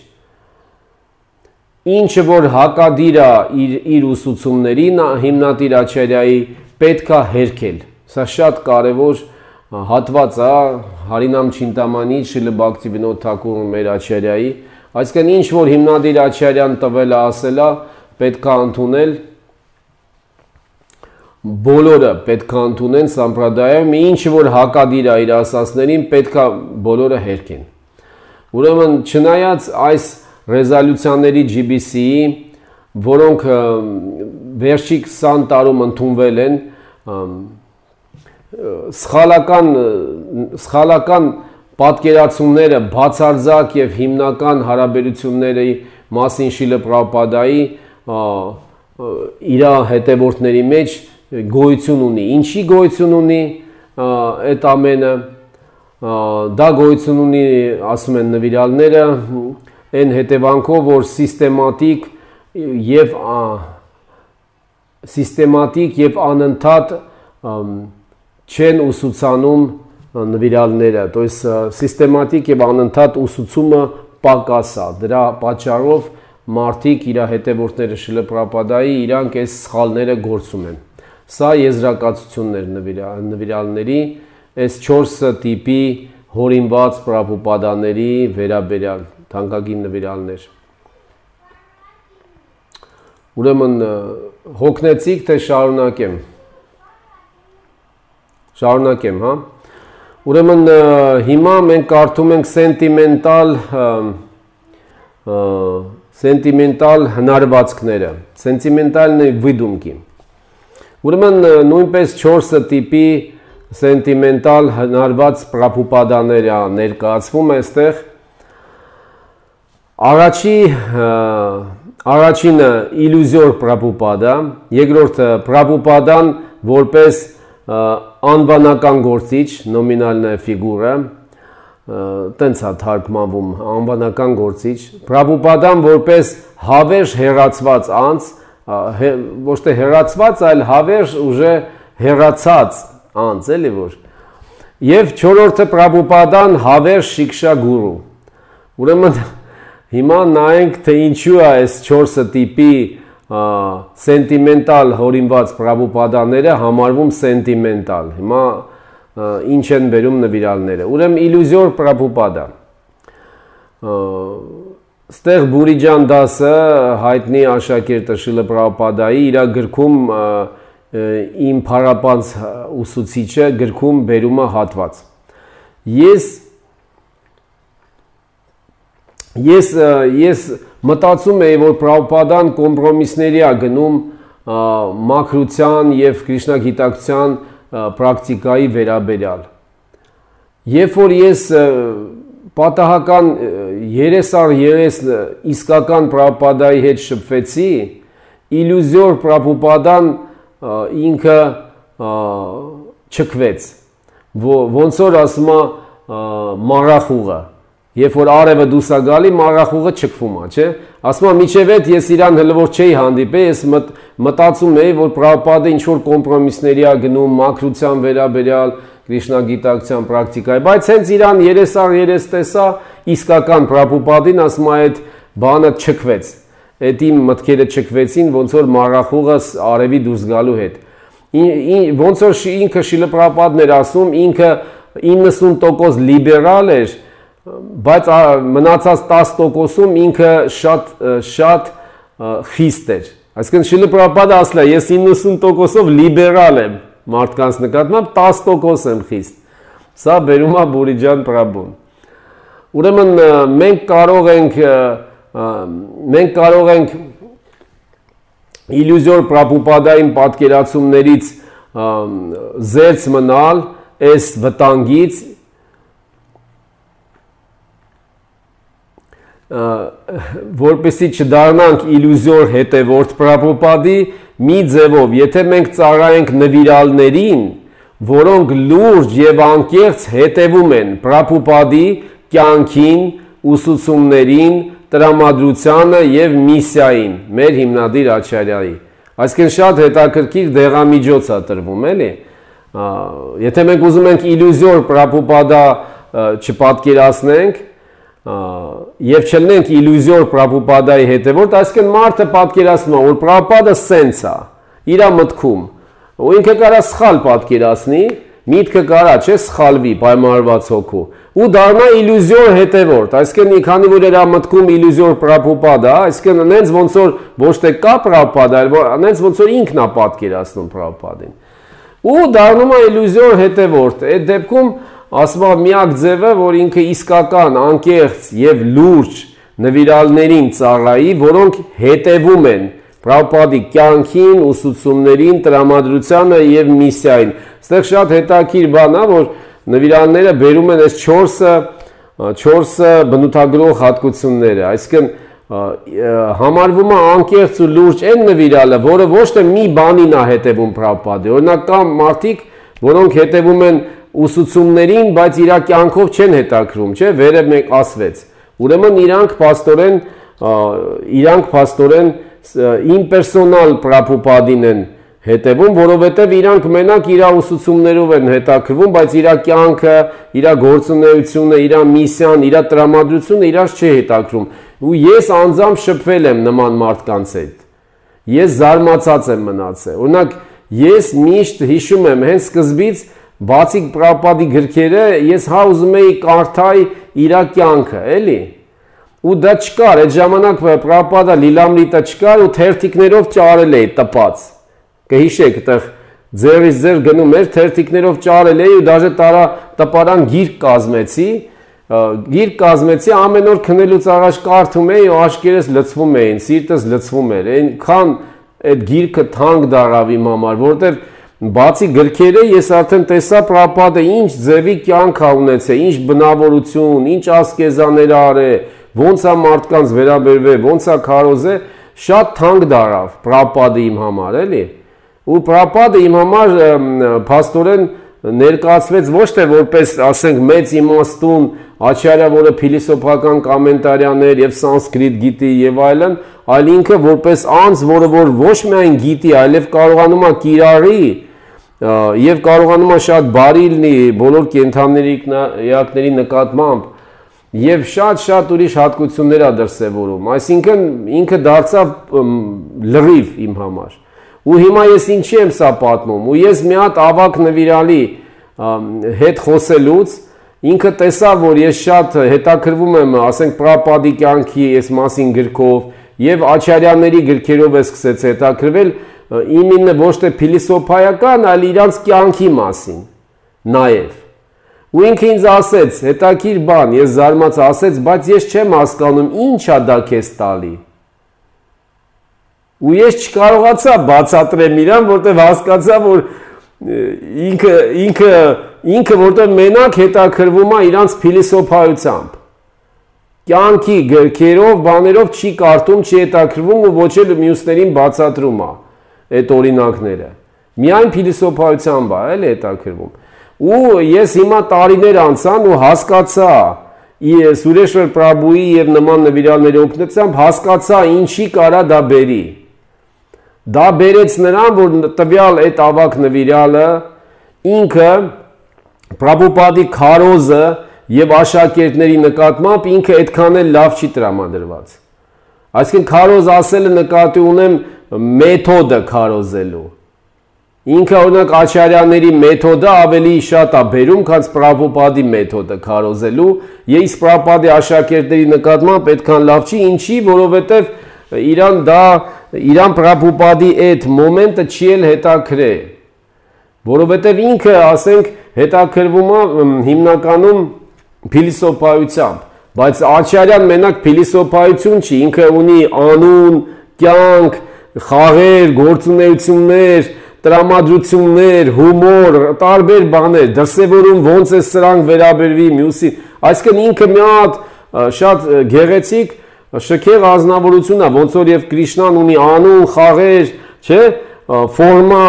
Ինչը որ հակադիր է իր ուսուցումներին հիմնադիր աչարյայի պետք է հերքել։ Սա շատ կարևոր հատված է Հարինամ Չինտամանի Շիլա Բhaktivinoda Thakuri մեր աչարյայի, այսինքն ինչ որ հիմնադիր աչարյան տվել է ասել է պետք է ընդունել, բոլորը պետք է ընդունեն Սամպրադայում, ինչ որ հակադիր է իր ասածներին պետք է բոլորը հերքեն։ Ուրեմն չնայած այս ռեզոլյուցիաների GBC-ի, որոնք վերջի 20 տարում ընդունվել են, սխալական պատկերացումները բացարձակ եւ հիմնական հարաբերությունների մասին Շիլա Պրաբհուպադայի իր հետևորդների մեջ գոյություն ունի։ Ինչի գոյություն ունի այդ ամենը, դա գոյություն ունի, ասում են նվիրալները, այն հետևանքով, որ սիստեմատիկ եւ անընդհատ չեն ուսուցանում նվիրալները, то есть սիստեմատիկ եւ անընդհատ ուսուցումը պակաս է։ Դրա պատճառով մարդիկ իր հետևորդները Շիլա Պրաբհուպադայի իրանք այս սխալները գործում են։ Սա եզրակացություններ նվիրալների, այս 4 տիպի հորինված Պրաբհուպադաների վերաբերյալ թանկագին նվիրալներ։ Ուրեմն հոգնեցիք, թե շարունակեմ։ Շարունակեմ, հա։ Ուրեմն հիմա մենք կարդում ենք սենտիմենտալ հնարվածքները, սենտիմենտալնի վիդումքի։ Ուրեմն նույնպես 4 տիպի սենտիմենտալ հնարված պրաբհուպադաներ ներկայացվում այստեղ։ Առաջինը իլյուզիոր պրաբհուպադա, երկրորդը պրաբհուպադան որպես անվանական գործիչ, նոմինալն է ֆիգուրը, տենց է թարգմանվում, անվանական գործիչ, պրաբհուպադան որպես հավերժ հեռացված անձ, ոչ թե հեռացված, այլ հավերժ ուժը հեռացած անձ, էլի որ։ Եվ չորրորդը պրաբհուպադան հավերժ շիքշա գուրու։ Ուրեմն հիմա նայենք, թե ինչու է այս 4 տիպի սենտիմենտալ հորինված պրաբհուպադաները համարվում սենտիմենտալ։ Հիմա ինչ են բերում նվիրալները։ Ուրեմն իլյուզիոր պրաբհուպադա։ Ստեղ Բուրիջան դասը հայտնի աշակերտը Շիլա Պրաբհուպադայի իր գրքում իմ փառապանց ուսուցիչը գրքում բերում է հատված։ Ես մտածում եի, որ Պրաբհուպադան կոմպրոմիսների է գնում մաքրության եւ Կրիշնագիտակցության պրակտիկայի վերաբերյալ։ Երբ որ ես պատահական 30 իսկական Պրաբհուպադայի հետ շփվեցի, իլյուզիոր Պրաբհուպադան ինքը չքվեց, ոնց որ ասում է մառախուղը, երբ որ արևը դուրս է գալի, մառախուղը չքվում է, չէ՞։ Ասում է միջև այդ ես իրան հլվոր չէի հանդիպել, ես մտածում էի, որ Պրաբհուպադը ինչ որ կոմպրոմիսների է գնում մաքրության վերաբերյալ, Կրիշնագիտակցության պրակտիկայի, բայց հենց իրան 30 տեսա իսկական Պրաբհուպադին, ասում է այդ բանը չքվեց։ Այդ իմ մտքերը չքվեցին, ոնց որ մառախուղը արևի դուրս գալու հետ։ Ոնց որ ինքը Շիլա Պրաբհուպադն էր ասում, ինքը 90% լիբերալ էր, բայց մնացած 10%-ում ինքը շատ խիստ էր։ Այսինքն Շիլա Պրաբհուպադը ասել է, ես 90%-ով լիբերալ եմ մարդկանց նկատմամբ, 10% եմ խիստ։ Սա բերում է Բուրիջան Պրաբհուն։ Ուրեմն մենք կարող ենք իլյուզիոր Պրաբհուպադային պատկերացումներից զերծ մնալ այս վտանգից, որպեսզի չդառնանք իլյուզիոր հետևորդ Պրաբհուպադի մի ձևով, եթե մենք ծառայենք նվիրալներին, որոնք լուրջ եւ անկեղծ հետևում են Պրաբհուպադի կյանքին, ուսուցումներին, տրամադրությանը եւ միսիային, մեր հիմնադիր Աչարյայի։ Այսինքն շատ հետաքրքիր դեղամիջոց է տրվում, էլի։ Եթե մենք ուզում ենք իլյուզիոր Պրաբհուպադա չպատկերացնենք եւ չլինենք իլյուզիոր Պրաբհուպադայի հետևորդ, այսինքն մարդը պատկերացնում է, որ Պրաբհուպադը սենց է, իր մտքում, ու ինքը կարա սխալ պատկերացնի, միտքը կարա, չէ, սխալվի պայմանավորված հոգու, ու դառնա իլյուզիոր հետևորդ, այսինքն քանի որ իր մտքում իլյուզիոր Պրաբհուպադա, այսինքն նենց ոնց որ ոչ թե կա Պրաբհուպադա, այլ նենց ոնց որ ինքն է պատկերացնում Պրաբհուպադին։ Ու դառնում է իլյուզիոր հետևորդ։ Այդ դեպքում ասում է միակ ձևը, որ ինքը իսկական, անկեղծ եւ լուրջ նվիրալներին ծառայի, որոնք հետևում են Պրաբհուպադի կյանքին, ուսուցումներին, տրամադրությանը եւ միսիային։ Այստեղ շատ հետաքրքիր բան է, որ նվիրալները բերում են այս 4 բնութագրող հատկությունները, այսինքն համարվում է անկեղծ ու լուրջ այն նվիրալը, որը ոչ թե մի բանին է հետևում Պրաբհուպադի։ Օրինակ կա մարդիկ, որոնք հետևում են ուսուցումներին, բայց իր կյանքով չեն հետաքրում, չէ՞, վերը մեկ ասվեց։ Ուրեմն իրանք փաստորեն իմպերսոնալ Պրաբհուպադին են հետևում, որովհետև իրանք մենակ իր ուսուցումներով են հետաքրվում, բայց իր կյանքը, իր գործունեությունը, իր միսիան, իր տրամադրությունը իրաց չի հետաքրում։ Ու ես անձամբ շփվել եմ նման մարդկանց հետ։ Ես զարմացած եմ մնացել։ Օրինակ, ես միշտ հիշում եմ հենց սկզբից բացի Պրաբհուպադի գրքերը, ես ուզում էի կարդալ իր կյանքը, էլի։ Ու դա չկար, այդ ժամանակ Պրաբհուպադա Լիլամրիտը չկար ու թերթիկներով ճարել էի տպած։ Կհիշեք, այդտեղ ձեռից ձեռ գնում էր, թերթիկներով ճարել էի ու դաժե տպարան գիրք կազմեցի, ամեն օր քնելուց առաջ կարդում էի ու աշկերտս լցվում էին, սիրտս լցվում էր։ Այնքան այդ գիրքը թանկ դառավ իմ համար, որովհետև բացի գրքերը ես արդեն տեսա Պրաբհուպադը ինչ ձևի կյանք ա ունեցել, ինչ բնավորություն, ինչ ասկեզաներ արել, ոնց է մարդկանց վերաբերվել, ոնց է քարոզել, շատ թանկ դարավ Պրաբհուպադը իմ համար, էլի։ Ու Պրաբհուպադը իմ համար փաստորեն ներկայացվեց ոչ թե որպես, ասենք, մեծ իմաստուն Ачարյա, որը փիլիսոփական կոմենտարիաներ եւ սանսկրիտ գիտի եւ այլն, այլ ինքը որպես անձ, որը որ ոչ միայն գիտի, այլև կարողանում է կիրառի եւ կարողանում է շատ բարի լինի բոլոր կենդանիների նկատմամբ եւ շատ ուրիշ հատկություններ ա դրսեւորում, այսինքն ինքը դարձավ լրիվ իմ համար։ Ու հիմա ես ինչի եմ սա պատմում, ու ես մի հատ ավակ նվիրալի հետ խոսելուց ինքը տեսավ, որ ես շատ հետաքրվում եմ, ասենք, Պրաբհուպադի կյանքի այս մասին գրքով եւ Ачարյաների գրքերով է սկսեց հետաքրվել իմինը ոչ թե փիլիսոփայական, այլ իրանց կյանքի մասին նաեւ։ Ու ինքը ինձ ասեց, հետաքրիր բան, ես զարմաց, ասեց, բայց ես չեմ հասկանում, ինչ ա դա քեզ տալի։ Ու ես չկարողացա բացատրեմ իրան, որտեղ հասկացա, որ ինքը որտեղ մենակ հետաքրվում է իրանց փիլիսոփայությամբ։ Կյանքի գրքերով, բաներով չի կարդում, չի հետաքրվում ու ոչ էլ մյուսներին բացատրում է այդ օրինակները։ Միայն փիլիսոփայությամբ է էլ հետաքրվում։ Ու ես հիմա տարիներ անցան ու հասկացա Սուրեշվար Պրաբհուի եւ նման նվիրալների օգնությամբ հասկացա ինչի կարա դա բերի։ Դա բերեց նրան, որ տվյալ այդ ավակ նվիրալը ինքը Պրաբհուպադի քարոզը եւ աշակերտների նկատմամբ ինքը այդքան էլ լավ չի տրամադրված։ Այսինքն քարոզ ասելը նկատի ունեմ մեթոդը քարոզելու։ Ինքը օրինակ Ачարյաների մեթոդը ավելի շատ է բերում, քան Պրաբհուպադի մեթոդը քարոզելու, եւ իսկ Պրաբհուպադի աշակերտների նկատմամբ այդքան լավ չի, ինչի, որովհետեւ իրան Պրաբհուպադի այդ մոմենտը չի էլ հետաքրել, որովհետև ինքը, ասենք, հետաքրվում է հիմնականում փիլիսոփայությամբ, բայց Ачարյան մենակ փիլիսոփայություն չի, ինքը ունի անուն, կյանք, խաղեր, գործունեություններ, տրամադրություններ, հումոր, տարբեր բաներ, դրսևորում ոնց է սրանք վերաբերվի մյուսին, այսինքն ինքը մի հատ շատ գեղեցիկ շքեղ ազնվորություն է, ոնց որ եւ Կրիշնան ունի անուն, խաղեր, չէ, ֆորմա,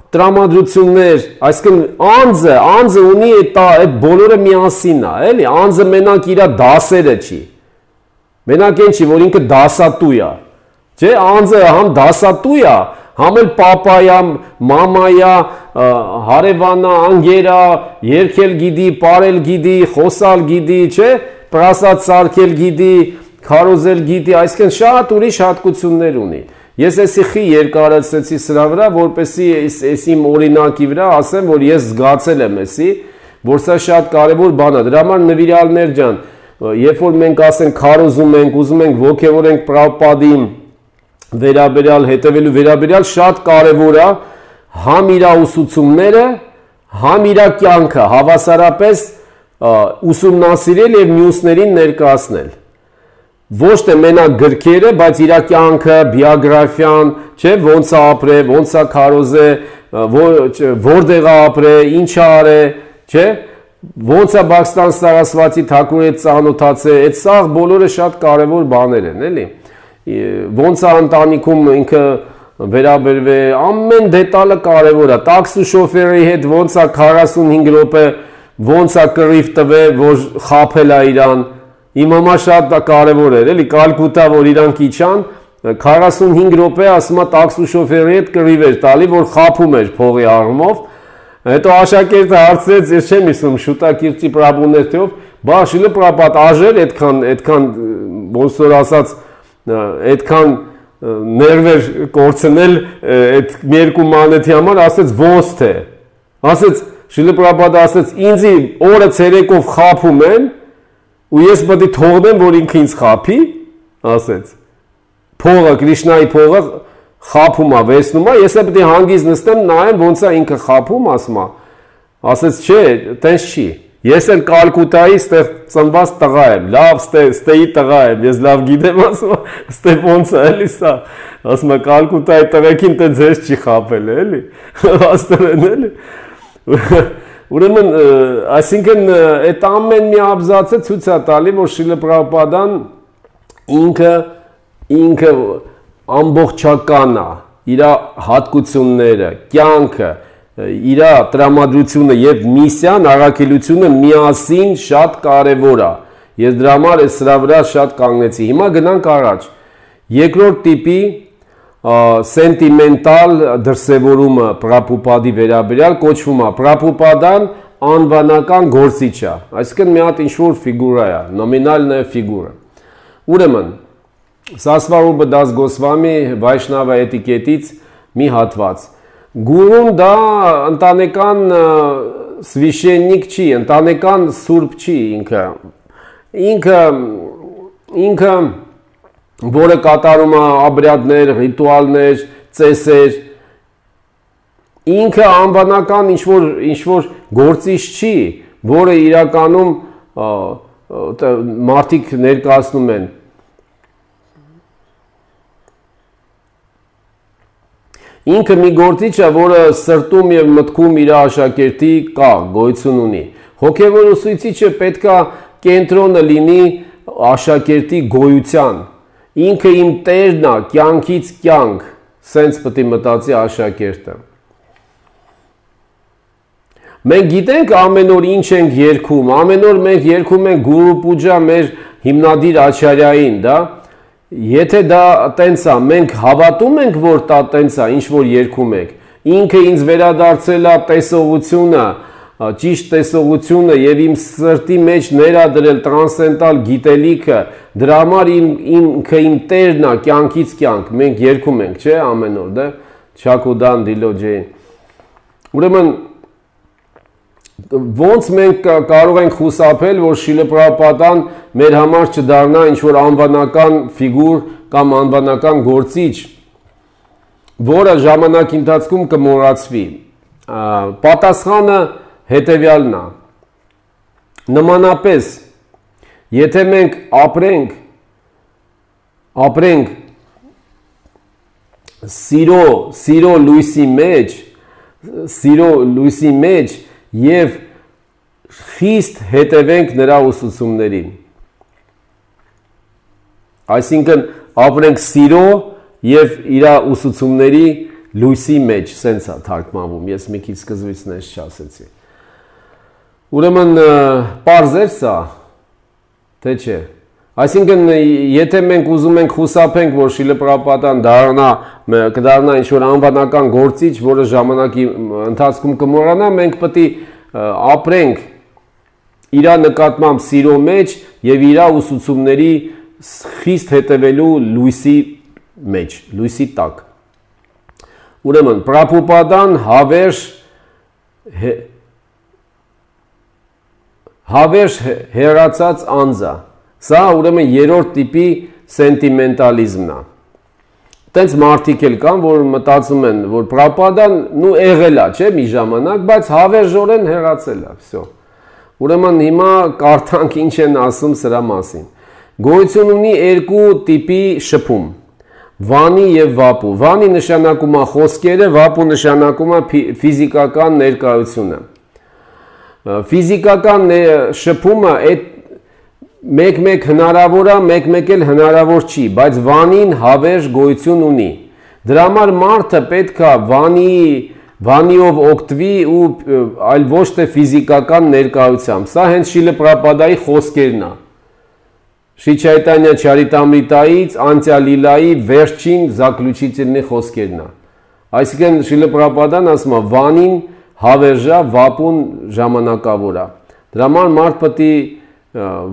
տրամադրություններ, այսինքն անձը ունի այդ բոլորը միասին է, էլի, անձը մենակ իր դասերը չի։ Մենակ այն չի, որ ինքը դասատու է, չէ, անձը համ դասատու է, համ էլ պապայա, մամայա, հարևանա, անգերա, երգել գիտի, պարել գիտի, խոսալ գիտի, չէ, պրասած սարքել գիտի, քարոզել գիտի, այսինքն շատ ուրիշ հատկություններ ունի։ Ես էսի խի երկարացրեցի սրա վրա, որպեսզի այս իմ օրինակի վրա ասեմ, որ ես զգացել եմ էսի, որ սա շատ կարևոր բան է։ Դրա համար նվիրալներ ջան, երբ որ մենք ասենք քարոզում ենք, ուզում ենք ոգևորենք Պրաբհուպադի վերաբերյալ, հետևելու վերաբերյալ, շատ կարևոր է համ իր ուսուցումները, համ իր կյանքը հավասարապես ուսումնասիրել եւ մյուսներին ներկայացնել։ Ոչ թե մենակ գրքերը, բայց իր կյանքը, բիոգրաֆիան, չէ, ոնց է ապրել, ոնց է քարոզել, որտեղ է ապրել, ինչ է արել, չէ, ոնց է Բաքստան Սարասվատի Թաքուրի հետ ծանոթացել, այդ սաղ բոլորը շատ կարևոր բաներ են, էլի։ Ոնց է ընտանիքում ինքը վերաբերվել, ամեն դետալը կարևոր է։ Տաքսի շոֆերի հետ ոնց է 45 րոպե, ոնց է կռիվ տվել, որ խաբել է իրան։ Իմ համար շատ կարևոր էր, էլի, Կալկուտա, որ իրանք իջան, 45 րոպե ասում է տաքսի շոֆերի հետ կռիվ էր տալի, որ խաբում էր փողի առումով։ Հետո աշակերտը հարցրեց, ես չեմ իսում, շուտակիրծի Պրաբհուներ թեով, բա շիլը Պրաբհուպադ աժեր այդքան ոնց որ ասած այդքան ներվեր կորցնել այդ մի երկու մանեթի համար, ասեց ոնց թե։ Ասեց շիլը Պրաբհուպադը ասեց ինձի օրը ցերեկով խաբում են ու ես պետք է թողնեմ, որ ինքը ինձ խաբի, ասեց։ Փողը, Կրիշնայի փողը խաբում է, վերցնում է, ես պետք է հանգիստ նստեմ, նայեմ ոնց է ինքը խաբում, ասում է։ Ասեց չէ, տենց չի։ Ես էլ Կալկուտայի ծնված տղա եմ, լավ ստեի տղա եմ, ես լավ գիտեմ, ասում ստե ոնց է էլի սա, ասում է Կալկուտայի տղեկին տե ձեզ չի խապել էլի, աստորեն էլի, ուրեմն, այսինքն այդ ամեն մի աբզացը ցույց է տալի, որ Շիլա Պրաբհուպադան ինքը ամբողջական է, իր հատկությունները, կյանքը, իր տրամադրությունը եւ միսիան, առաքելությունը միասին շատ կարեւոր է։ Ես դրա համար սրա վրա շատ կանգնեցի։ Հիմա գնանք առաջ։ Երկրորդ տիպի սենտիմենտալ դրսևորումը Պրաբհուպադի վերաբերյալ կոչվում է Պրաբհուպադան անվանական գործիչ է։ Այսինքն մի հատ ինչ-որ ֆիգուրա է, նոմինալնա ֆիգուրա։ Ուրեմն Սասվարուբ Դաս Գոսվամի Վայշնավա էտիկետից մի հատված։ Գուրուն դա ընտանեկան սվիշեննիկ չի, ընտանեկան սուրբ չի ինքը որը կատարում է աբրյադներ, ռիտուալներ, ծեսեր, ինքը անվանական ինչ-որ գործիչ չի, որը իրականում մարդիկ ներկայացնում են։ Ինքը մի գործիչ է, որը սրտում և մտքում իր աշակերտի կա, գոյություն ունի։ Հոգևոր ուսուցիչը պետք է կենտրոնը լինի աշակերտի գոյության։ Ինքը իմ տերն է, կյանքից կյանք, սենց պետք է մտածի աշակերտը։ Մենք գիտենք ամեն օր ինչ ենք երգում, ամեն օր մենք երգում ենք Գուրու Պուջա մեր հիմնադիր Ачարյային, դա։ Եթե դա տենց է, մենք հավատում ենք, որ դա տենց է, ինչ որ երգում ենք, ինքը ինձ վերադարձել է տեսողությունը, ճիշտ տեսողությունը եւ իմ սրտի մեջ ներադրել տրանսցենդենտալ գիտելիքը, դրա համար ինքը իմ տերն է, կյանքից կյանք, մենք երգում ենք, չէ՞, ամեն օր, դա Չակուդան Դիլոջեին։ Ուրեմն ոնց մենք կարող ենք խուսափել, որ Շիլա Պրաբհուպադան մեր համար չդառնա ինչ-որ անվանական ֆիգուր կամ անվանական գործիչ, որը ժամանակի ընթացքում կմոռացվի։ Պատասխանը հետևյալն է։ Նմանապես, եթե մենք ապրենք սիրո լույսի մեջ և խիստ հետևենք նրա ուսուցումներին։ Այսինքն ապրենք սիրո և իր ուսուցումների լույսի մեջ, սենց է թարգմանվում, ես մի քիչ սկզբից նենց չասեցի։ Ուրեմն պարզեր սա, թե չէ։ Այսինքն եթե մենք ուզում ենք խուսափենք, որ Շիլա Պրաբհուպադան կդառնա ինչ-որ անվանական գործիչ, որը ժամանակի ընթացքում կմոռանա, մենք պետք է ապրենք իր նկատմամբ սիրո մեջ և իր ուսուցումների խիստ հետևելու լույսի մեջ, լույսի տակ։ Ուրեմն Պրաբհուպադան հավերժ հեռացած անձ է։ Սա ուրեմն երրորդ տիպի սենտիմենտալիզմն է։ Տենց մարդիկ էլ կան, որ մտածում են, որ Պրաբհուպադան եղել է, չէ, մի ժամանակ, բայց հավերժորեն հեռացել է, վсё։ Ուրեմն հիմա կարդանք ինչ են ասում սրա մասին։ Գոյություն ունի երկու տիպի շփում՝ վանի և վապու։ Վանի նշանակում է խոսքերը, վապու նշանակում է ֆիզիկական ներկայությունը։ Ֆիզիկական շփումը մեկ-մեկ հնարավոր է, մեկ-մեկ էլ հնարավոր չի, բայց վանին հավերժ գոյություն ունի։ Դրա համար մարդը պետք է վանիով օգտվի ու այլ ոչ թե ֆիզիկական ներկայությամբ։ Սա հենց Շիլա Պրաբհուպադայի խոսքերն է։ Շրի Չայտանյա Չարիտամրիտայից Անտյալիլայի վերջին զաքլուչительնի խոսքերն է։ Այսինքն Շիլա Պրաբհուպադան ասում է վանին հավերժա, վապուն ժամանակավոր է։ Դրա համար մարդ պետք է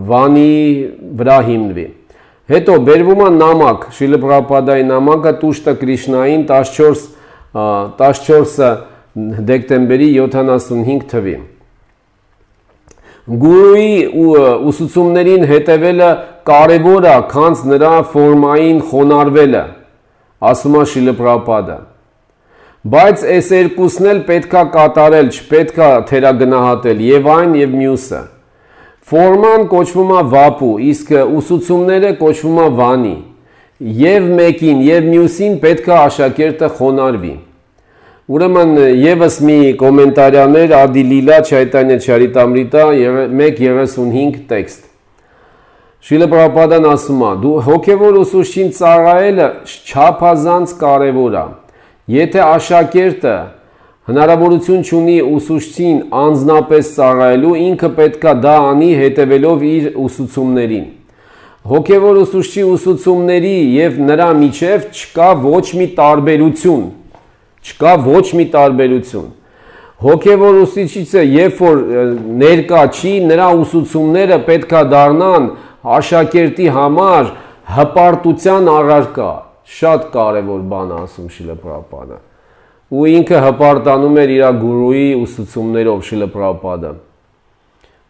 վանի վրա հիմնվի։ Հետո բերվում է նամակ, Շիլա Պրաբհուպադայի նամակը Տուշտա Կրիշնային 14 դեկտեմբերի 75 թվի։ Գուրուի ուսուցումներին հետևելը կարևոր է, քանց նրա ֆորմային խոնարհվելը, ասում է Շիլա Պրաբհուպադը։ Բայց այս երկուսն էլ պետքա կատարել, չպետքա թերագնահատել եւ այն եւ մյուսը։ Ֆորման կոչվում է վապու, իսկ ուսուցումները կոչվում է վանի։ Եվ մեկին եւ մյուսին պետքա աշակերտը խոնարհվի։ Ուրեմն եւս մի կոմենտարիաներ Ադի Լիլա Չայտանյա Չարիտամրիտա 1:35 տեքստ։ Շիլա Պրաբհուպադան ասում է. դու հոգևոր ուսուցչին ծառայելը չափազանց կարևոր է։ Եթե աշակերտը հնարավորություն չունի ուսուցչին անձնապես ծառայելու, ինքը պետքա դա անի հետևելով իր ուսուցումներին։ Հոգևոր ուսուցչի ուսուցումների եւ նրա միջև չկա ոչ մի տարբերություն։ Չկա ոչ մի տարբերություն։ Հոգևոր ուսուցիչը երբ որ ներկա չի, նրա ուսուցումները պետքա դառնան աշակերտի համար հպարտության առարկա։ Շատ կարևոր բան ասում Շիլա Պրաբհուպադը։ Ու ինքը հպարտանում էր իր գուրուի ուսուցումներով Շիլա Պրաբհուպադը։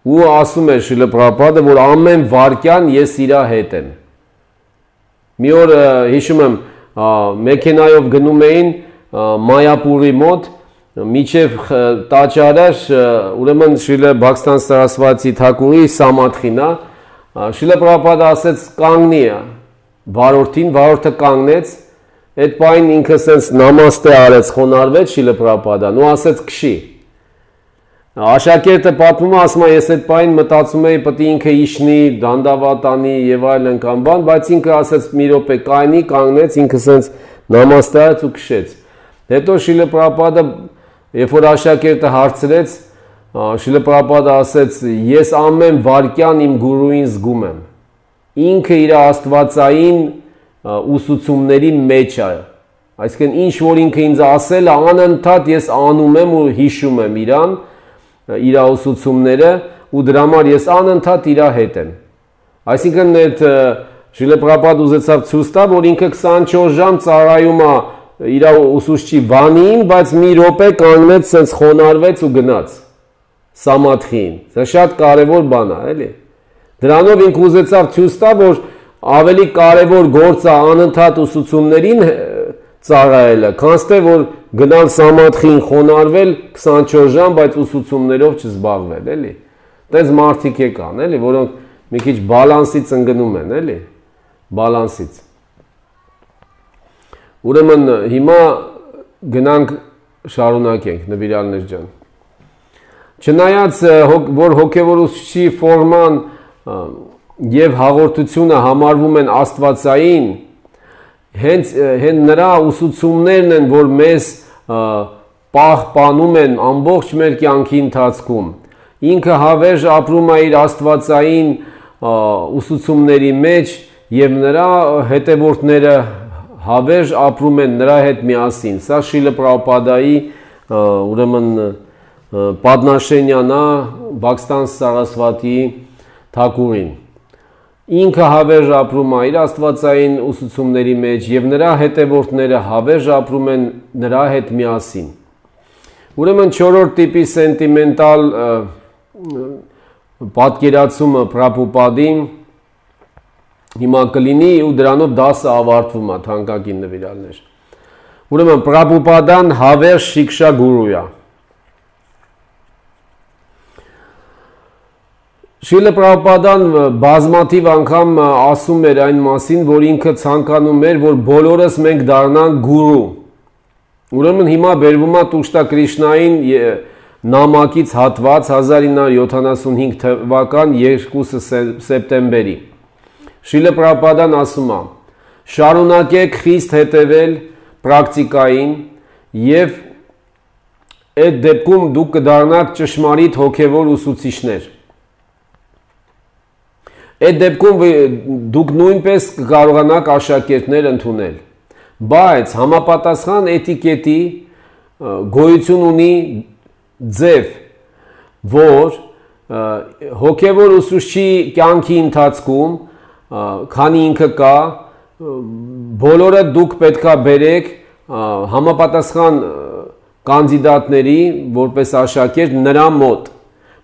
Ու ասում էր Շիլա Պրաբհուպադը, որ ամեն վարքյան ես իր հետ եմ։ Մի օր հիշում եմ, մեքենայով գնում էին Մայապուրի մոտ, միջև տաճարը, ուրեմն Շիլա Բաքստան Սարասվատի Թակուրի Սամադխին է, Շիլա Պրաբհուպադը ասեց կանգնի վարորդին, վարորդը կանգնեց, այդ պայն ինքը սենց նամաստե արեց, խոնարհվեց Շիլա Պրաբհուպադան ու ասեց քշի։ Աշակերտը պատմում է, ասում է, ես այդ պայն մտածում էի, պետք է ինքը իջնի, դանդաղատ անի եւ այլն կամ բան, բայց ինքը ասեց մի րոպե կայնի, կանգնեց, ինքը սենց նամաստե արեց ու քշեց։ Հետո Շիլա Պրաբհուպադը, երբ որ աշակերտը հարցրեց, Շիլա Պրաբհուպադը ասեց, ես ամեն վարքյան իմ գուրուին զգում եմ։ Ինքը իր աստվածային ուսուցումների մեջ է։ Այսինքն ինչ որ ինքը ինձ ասել է, անընդհատ ես անում եմ ու հիշում եմ իրան, իր ուսուցումները ու դրա համար ես անընդհատ իր հետ եմ։ Այսինքն այդ Շիլա Պրաբհուպադը ուզեցավ ցույց տա, որ ինքը 24 ժամ ծառայում է իր ուսուցչի վանին, բայց մի րոպե կանգնեց, սենց խոնարհվեց ու գնաց Սամադխին։ Դա շատ կարևոր բան է, էլի։ Դրանով ինքը ուզեցավ ցույց տա, որ ավելի կարևոր գործ է անընդհատ ուսուցումներին ծառայելը, քան թե որ գնալ Սամադխին խոնարհվել 24 ժամ, բայց ուսուցումներով չզբաղվել, էլի։ Տես մարդիկ կան, էլի, որոնք մի քիչ բալանսից ընկնում են, էլի, բալանսից։ Ուրեմն հիմա գնանք շարունակենք, նվիրալներ ջան։ Չնայած որ հոգևոր ուսուցչի ֆորման եւ հաղորդությունը համարվում են աստվածային, հենց նրա ուսուցումներն են, որ մեզ պահպանում են ամբողջ մեր կյանքի ընթացքում։ Ինքը հավերժ ապրում է իր աստվածային ուսուցումների մեջ եւ նրա հետևորդները հավերժ ապրում են նրա հետ միասին։ Սա Շիլա Պրաբհուպադայի ուրեմն Падնաշենյանա Բաքստան Սարասվատի Թակուրին։ Ինքը հավերժ ապրում է իր աստվածային ուսուցումների մեջ եւ նրա հետևորդները հավերժ ապրում են նրա հետ միասին։ Ուրեմն 4-րդ տիպի սենտիմենտալ պատկերացումը Պրաբհուպադին հիմա կլինի ու դրանով դասը ավարտվում է, թանկագին նվիրալներ։ Ուրեմն Պրաբհուպադան հավերժ շիքշա գուրու է։ Շիլա Պրաբհուպադան բազմաթիվ անգամ ասում էր այն մասին, որ ինքը ցանկանում էր, որ բոլորս մենք դառնանք գուրու։ Ուրեմն հիմա բերվում է Տուշտա Կրիշնային նամակից հատված 1975 թվական 2 սեպտեմբերի։ Շիլա Պրաբհուպադան ասում է. շարունակեք խիստ հետևել պրակտիկային եւ այդ դեպքում դուք կդառնաք ճշմարիտ հոգևոր ուսուցիչներ։ Այդ դեպքում դուք նույնպես կկարողանաք աշակերտներ ընդունել, բայց համապատասխան էտիկետի գոյություն ունի ձև, որ հոգևոր ուսուցչի կյանքի ընթացքում, քանի ինքը կա, բոլորը դուք պետքա բերեք համապատասխան կանդիդատների, որպես աշակերտ նրա մոտ,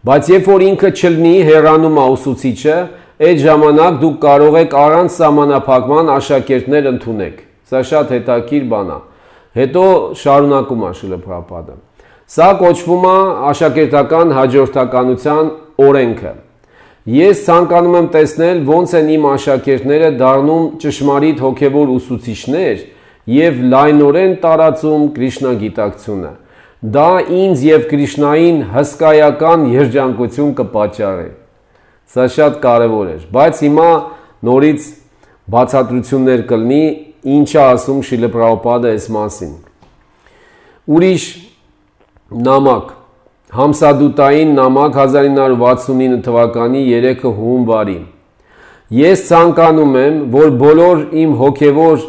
բայց երբ որ ինքը չլինի, հեռանում է ուսուցիչը, այդ ժամանակ դուք կարող եք առանց սահմանափակման աշակերտներ ընդունեք։ Սա շատ հետաքրքիր բան է։ Հետո շարունակում է Շիլա Պրաբհուպադը։ Սա կոչվում է աշակերտական հաջորդականության օրենքը։ Ես ցանկանում եմ տեսնել ոնց են իմ աշակերտները դառնում ճշմարիտ հոգևոր ուսուցիչներ եւ լայնորեն տարածում Կրիշնա գիտակցությունը։ Դա ինձ եւ Կրիշնային հսկայական երջանկություն կպատճառի։ Սա շատ կարևոր է, բայց հիմա նորից բացատրություններ կլինի, ինչ է ասում Շիլա Պրաբհուպադը այս մասին։ Ուրիշ նամակ, Համսադուտային նամակ 1969 թվականի 3 հունվարի։ Ես ցանկանում եմ, որ բոլոր իմ հոգևոր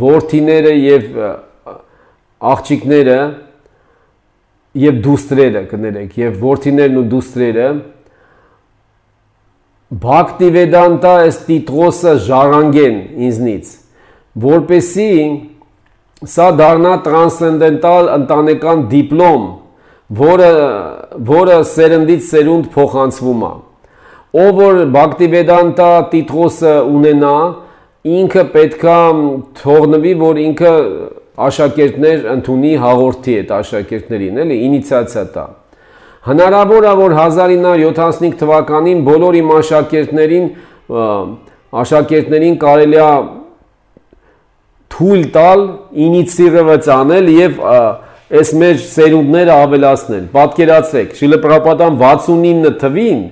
որդիները եւ աղջիկները եւ դուստրերը կներեք, եւ որդիներն ու դուստրերը Բhaktivedanta Տիտրոսը ժառանգեն ինձնից, որպեսի սա դառնա տրանսցենդենտալ ընտանեկան դիպլոմ, որը սերնդից սերունդ փոխանցվում է։ Ով որ Bhaktivedanta Տիտրոսը ունենա, ինքը պետքա թողնվի, որ ինքը աշակերտներ ընդունի հաղորդի այդ աշակերտներին, էլի, ինիցիացիա տա։ Հնարավոր է, որ 1975 թվականին բոլոր իմ աշակերտներին կարելի է թույլ տալ ինիցիատիվը անել եւ այս մեր սերունդները ավելացնել։ Պատկերացրեք, Շիլա Պրաբհուպադան 69 թվին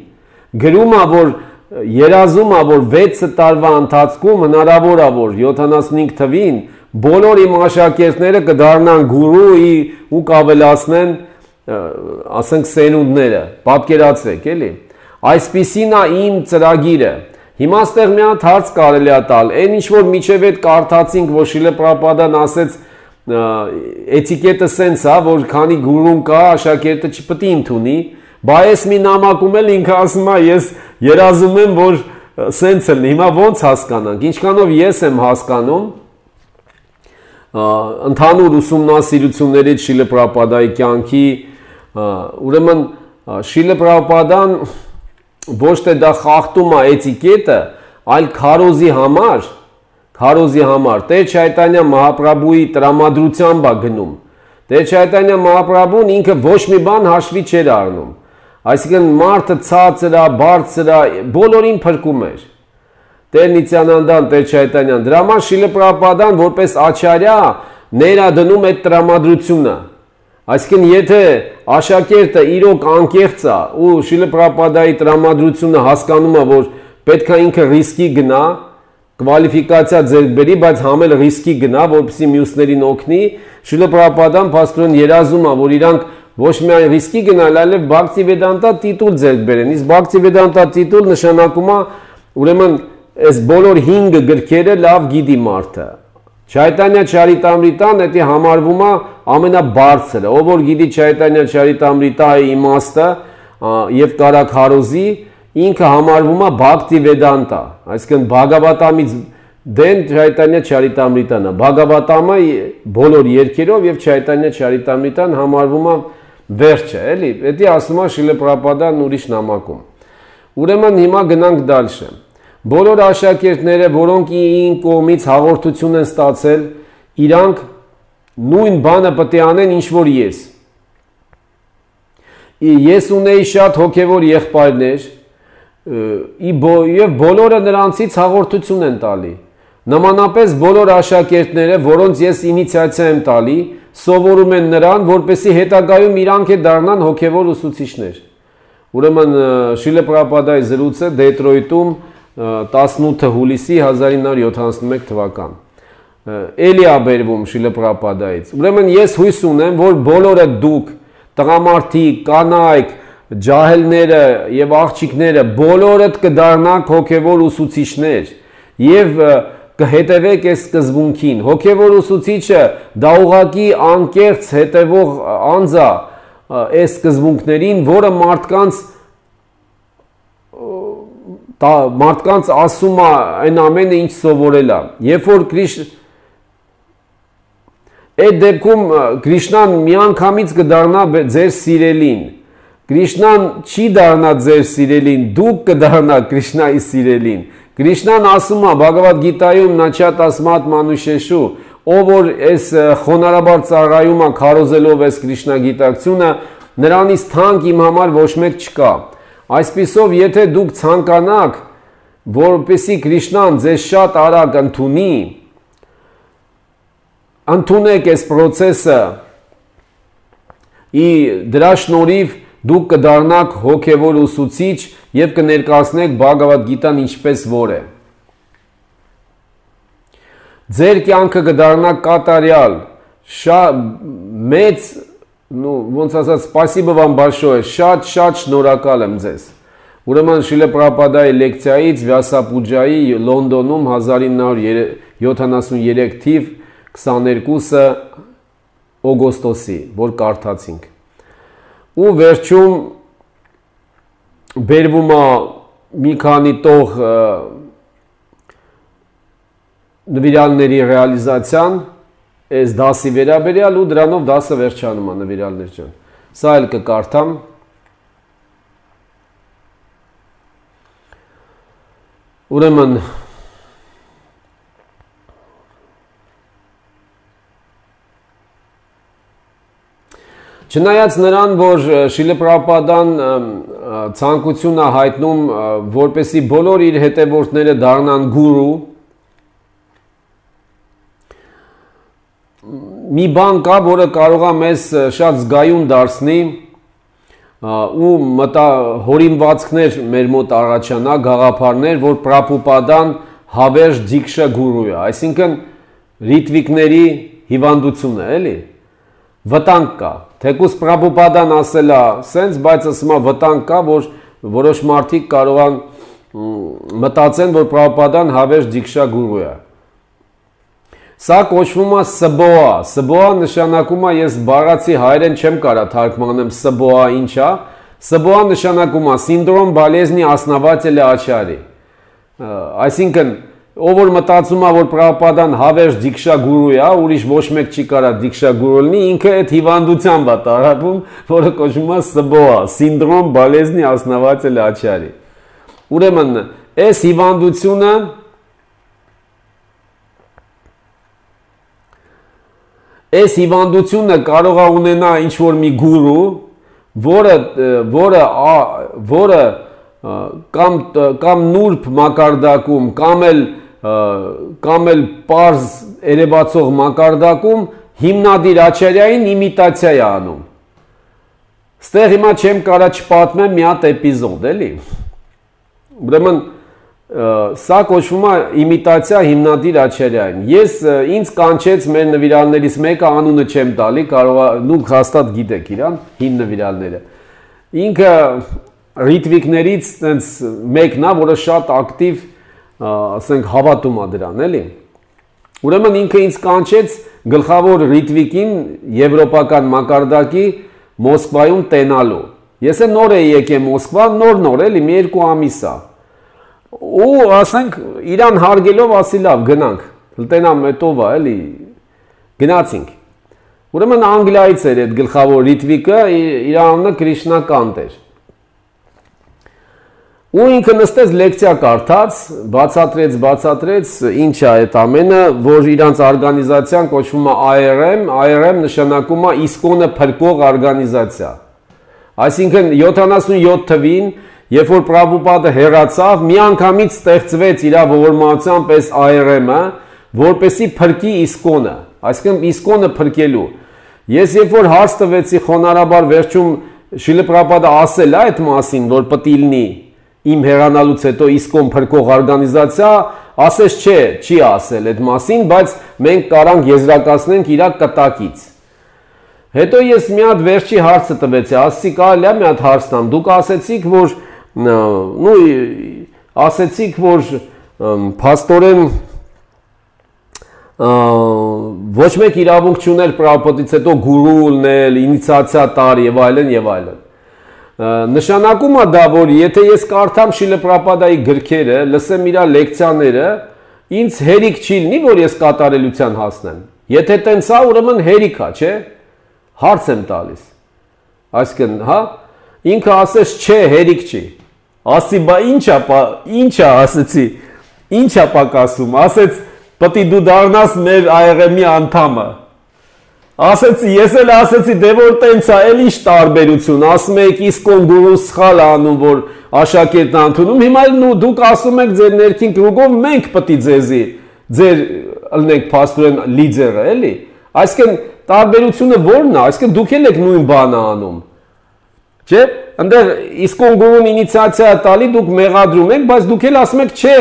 գրում է, որ երազում է, որ 6 տարվա ընթացքում հնարավոր է, որ 75 թվին բոլոր իմ աշակերտները կդառնան գուրու ու կավելացնեն, ասենք, սերունդները, պատկերացրեք, էլի։ Այսպիսին է իմ ծրագիրը։ Հիմա ստեղ մի հատ հարց կարելի է տալ, այն ինչ որ միջև այդ կարդացինք, որ Շիլա Պրաբհուպադան ասեց, էտիկետը սենց է, որ քանի գուրուն կա, աշակերտը չպետք է ընդունի, բայց մի նամակում էլ ինքը ասում է, ես երազում եմ, որ սենց լինի։ Հիմա ոնց հասկանանք, ինչքանով ես եմ հասկանում, ընդհանուր ուսումնասիրություններից Շիլա Պրաբհուպադայի կյանքի, ուրեմն Շիլա Պրաբհուպադան ոչ թե դա խախտում է էտիկետը, այլ քարոզի համար Տեր Չայտանյա Մահապրաբհուի տրամադրությամբ է գնում։ Տեր Չայտանյա Մահապրաբհուն ինքը ոչ մի բան հաշվի չէր առնում։ Այսինքն մարդը ցածր է, բարձր է, բոլորին փրկում էր։ Տեր Նիցյանանդան, Տեր Չայտանյան, դրա համար Շիլա Պրաբհուպադան որպես աչարյա ներադնում այդ տրամադրությունը։ Այսինքն եթե աշակերտը իրոք անկեղծ է ու Շիլա Պրաբհուպադայի տրամադրությունը հասկանում է, որ պետք է ինքը ռիսկի գնա, կվալիֆիկացիա ձեռք բերի, բայց համել ռիսկի գնա, որպեսզի մյուսներին օգնի, Շիլա Պրաբհուպադան փաստորեն երազում է, որ իրանք ոչ միայն ռիսկի գնալ, այլև Bhaktivedanta տիտուլ ձեռք բերեն։ Իսկ Bhaktivedanta տիտուլ նշանակում է, ուրեմն այս բոլոր 5 գրքերը լավ գիտի մարդը։ Չայտանյա Չարիտամրիտան դա համարվում է ամենաբարձրը, ով որ գիտի Չայտանյա Չարիտամրիտայի իմաստը եւ կարա քարոզի, ինքը համարվում է Bhaktivedanta, այսինքն Բhagavatamից դեն Չայտանյա Չարիտամրիտանը, Բhagavatamը բոլոր երկերով եւ Չայտանյա Չարիտամրիտան համարվում է վերջը, էլի, դա ասում է Շիլա Պրաբհուպադան ուրիշ նամակում։ Ուրեմն հիմա գնանք դալշը։ Բոլոր աշակերտները, որոնք ին կողմից հաղորդություն են ստացել, իրանք նույն բանը պետք է անեն, ինչ որ ես։ Ես ունեի շատ հոգևոր եղբայրներ, եւ բոլորը նրանցից հաղորդություն են տալի։ Նմանապես բոլոր աշակերտները, որոնց ես ինիցիացիա եմ տալի, սովորում են նրան, որպեսզի հետագայում իրանք դառնան հոգևոր ուսուցիչներ։ Ուրեմն Շիլա Պրաբհուպադայի զրույցը Դետրոյտում 18 հուլիսի 1971 թվական։ Էլի է բերվում Շիլա Պրաբհուպադայից։ Ուրեմն ես հույս ունեմ, որ բոլորը դուք, տղամարդիկ, կանայք, ջահելները եւ աղջիկները, բոլորդ կդառնաք հոգևոր ուսուցիչներ եւ կհետևեք այս սկզբունքին։ Հոգևոր ուսուցիչը դա ուղղակի անկեղծ հետևող անձ է այս սկզբունքներին, որը մարդկանց ասում է այն ամենը, ինչ սովորել է։ Երբ որ այդ դեպքում Կրիշնան միանգամից կդառնա ձեր սիրելին։ Կրիշնան չի դառնա ձեր սիրելին, դուք կդառնաք Կրիշնայի սիրելին։ Կրիշնան ասում է Բhagavad Gita-ում Načat Asmat Manushesu, ով որ այս խոնարհաբար ծառայում է քարոզելով այս Կրիշնագիտակցությունը, նրանից թանկ իմ համար ոչ մեկ չկա։ Այսպիսով, եթե դուք ցանկանաք, որպեսզի Կրիշնան ձեզ շատ արագ ընդունի, ընդունեք այս process-ը, դրա շնորհիվ դուք կդառնաք հոգևոր ուսուցիչ եւ կներկայացնեք Բhagavad Gita-ն ինչպես որ է։ Ձեր կյանքը կդառնա կատարյալ, մեծ, ոնց ասած, спасибо вам большое, շատ շնորհակալ եմ ձեզ։ Ուրեմն Շիլա Պրաբհուպադայի լեկցիայից Վյասապուջայի Լոնդոնում 1973 թիվ 22-ը օգոստոսի, որ կարդացինք։ Ու վերջում բերվում է մի քանի տող նվիրալների ռեալիզացիան, այս դասի վերաբերյալ ու դրանով դասը վերջանում է նվիրալներ ջան։ Սա էլ կկարդամ։ Ուրեմն Չնայած նրան, որ Շիլա Պրաբհուպադան ցանկություն է հայտնում, որպեսզի բոլոր իր հետևորդները դառնան գուրու, մի բան կա, որը կարող է մեզ շատ զգայուն դարձնի ու հորինվածքներ մեր մոտ առաջանա, գաղափարներ, որ Պրաբհուպադան հավերժ դիքշա գուրու է, այսինքն ռիտվիկների հիվանդություն է, էլի, վտանգ կա, թեկուզ Պրաբհուպադան ասել է սենց, բայց ասում է վտանգ կա, որ որոշ մարդիկ կարող են մտածեն, որ Պրաբհուպադան հավերժ դիքշա գուրու է։ Սա կոչվում է սբոա, սբոա նշանակում է, ես բառացի հայերեն չեմ կարա թարգմանեմ սբոա ինչ է, սբոա նշանակում է սինդրոմ բալեզնի ասնավացել է աչարի, այսինքն, ով որ մտածում է, որ Պրաբհուպադան հավերժ դիքշա գուրու է, ուրիշ ոչ մեկ չի կարա դիքշա գուրու լինի, ինքը այդ հիվանդությամբ է տարապում, որը կոչվում է սբոա, սինդրոմ բալեզնի ասնավացել է աչարի։ Ուրեմն, այս հիվանդությունը Այս հիվանդությունը կարող է ունենա ինչ-որ մի գուրու, որը կամ նուրբ մակարդակում, կամ էլ պարզ երևացող մակարդակում հիմնադիր աչարյային իմիտացիա է անում։ Ստեղ հիմա չեմ կարա չպատմեմ մի հատ էպիզոդ, էլի։ Ուրեմն սա կոչվում է իմիտացիա հիմնադիր աչարյային։ Ես ինձ կանչեց մեր նվիրալներից մեկը, անունը չեմ տալի, կարող է դուք հաստատ գիտեք իրան, հին նվիրալները։ Ինքը ռիտվիկներից տենց մեկն է, որը շատ ակտիվ, ասենք, հավատում է դրան, էլի։ Ուրեմն ինքը ինձ կանչեց գլխավոր ռիտվիկին եվրոպական մակարդակի Մոսկվայում տենալու։ Ես նոր էի եկել Մոսկվա, նոր էլի, մի 2 ամիս է։ Ու ասենք իրան հարգելով ասի լավ գնանք, լտենամ հետով է, էլի, գնացինք։ Ուրեմն Անգլիայից էր այդ գլխավոր ռիտվիկը, իր անունը Կրիշնականտ էր։ Ու ինքը նստեց լեկցիա կարդաց, բացատրեց, ինչ է այդ ամենը, որ իրանց օրգանիզացիան կոչվում է IRM նշանակում է իսկոնը փրկող օրգանիզացիա։ Այսինքն 77 թվին Երբ որ Պրաբհուպադը հեռացավ, մի անգամից ստեղծվեց իր ողորմությամբ այս IRM-ը, որպեսի փրկի իսկոնը, այսինքն իսկոնը փրկելու։ Ես երբ որ հարց տվեցի խոնարհաբար վերջում Շիլա Պրաբհուպադը ասել է այդ մասին, որ պետք է լինի իմ հեռանալուց հետո իսկոն փրկող օրգանիզացիա, ասես չէ, չի ասել այդ մասին, բայց մենք կարանք եզրակացնենք իր կտակից։ Հետո ես մի հատ վերջի հարցը տվեցի, ասեցի կարելի է մի հատ հարց տամ, դուք ասեցիք, որ փաստորեն ոչ մեկ իրավունք չուներ Պրաբհուպադից հետո գուրու լինել, ինիցիացիա տար եւ այլն եւ այլն։ Նշանակում է դա, որ եթե ես կարդամ Շիլա Պրաբհուպադայի գրքերը, լսեմ իր լեկցիաները, ինձ հերիք չի լինի, որ ես կատարելության հասնեմ։ Եթե տենց է, ուրեմն հերիք է, չէ՞։ Հարց եմ տալիս։ Այսինքն, հա, ինքը ասես չէ, հերիք չի։ Ասի, բա ինչա ասեցի, ինչա պակասում, ասեց պետք է դու դառնաս մեր IRM-ի անդամը։ Ասացի, ես էլ ասացի, դե որ տենց է, էլ ինչ տարբերություն, ասում եք իսկոն գուրուն սխալ անում, որ աշակերտն ընդունում, հիմա դուք ասում եք ձեր ներքին կրուգով, մենք պետք է ձեզի, ձեր ըլնենք փաստորեն լիդերը, էլի։ Այսինքն տարբերությունը ո՞րն է, այսինքն դուք էլ եք նույն բանը անում։ Չէ՞, այնտեղ իսկոն գուրուն ինիցիացիա տալի դուք մեղադրում եք, բայց դուք էլ ասում եք, չէ,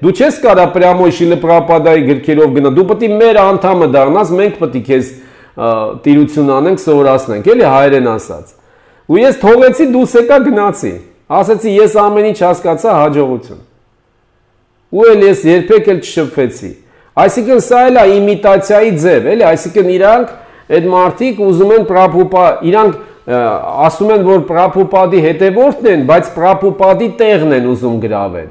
դու չես կարա պրամոյ Շիլը Պրաբհուպադայի գրքերով գնա, դու պետք է մեր անդամը դառնաս, մենք պետք է քեզ տիրություն անենք, սովորացնենք, էլի հայերեն ասած։ Ու ես թողեցի դուս եկա գնացի։ Ասացի, ես ամեն ինչ հասկացա, հաջողություն։ Ու էլ ես երբեք էլ չշփվեցի։ Այսինքն սա էլ է իմիտացիայի ձև, էլի, այսինքն իրանք այդ մարդիկ ուզում են իրանք ասում են, որ Պրաբհուպադի հետևորդն են, բայց Պրաբհուպադի տեղն են ուզում գրավեն։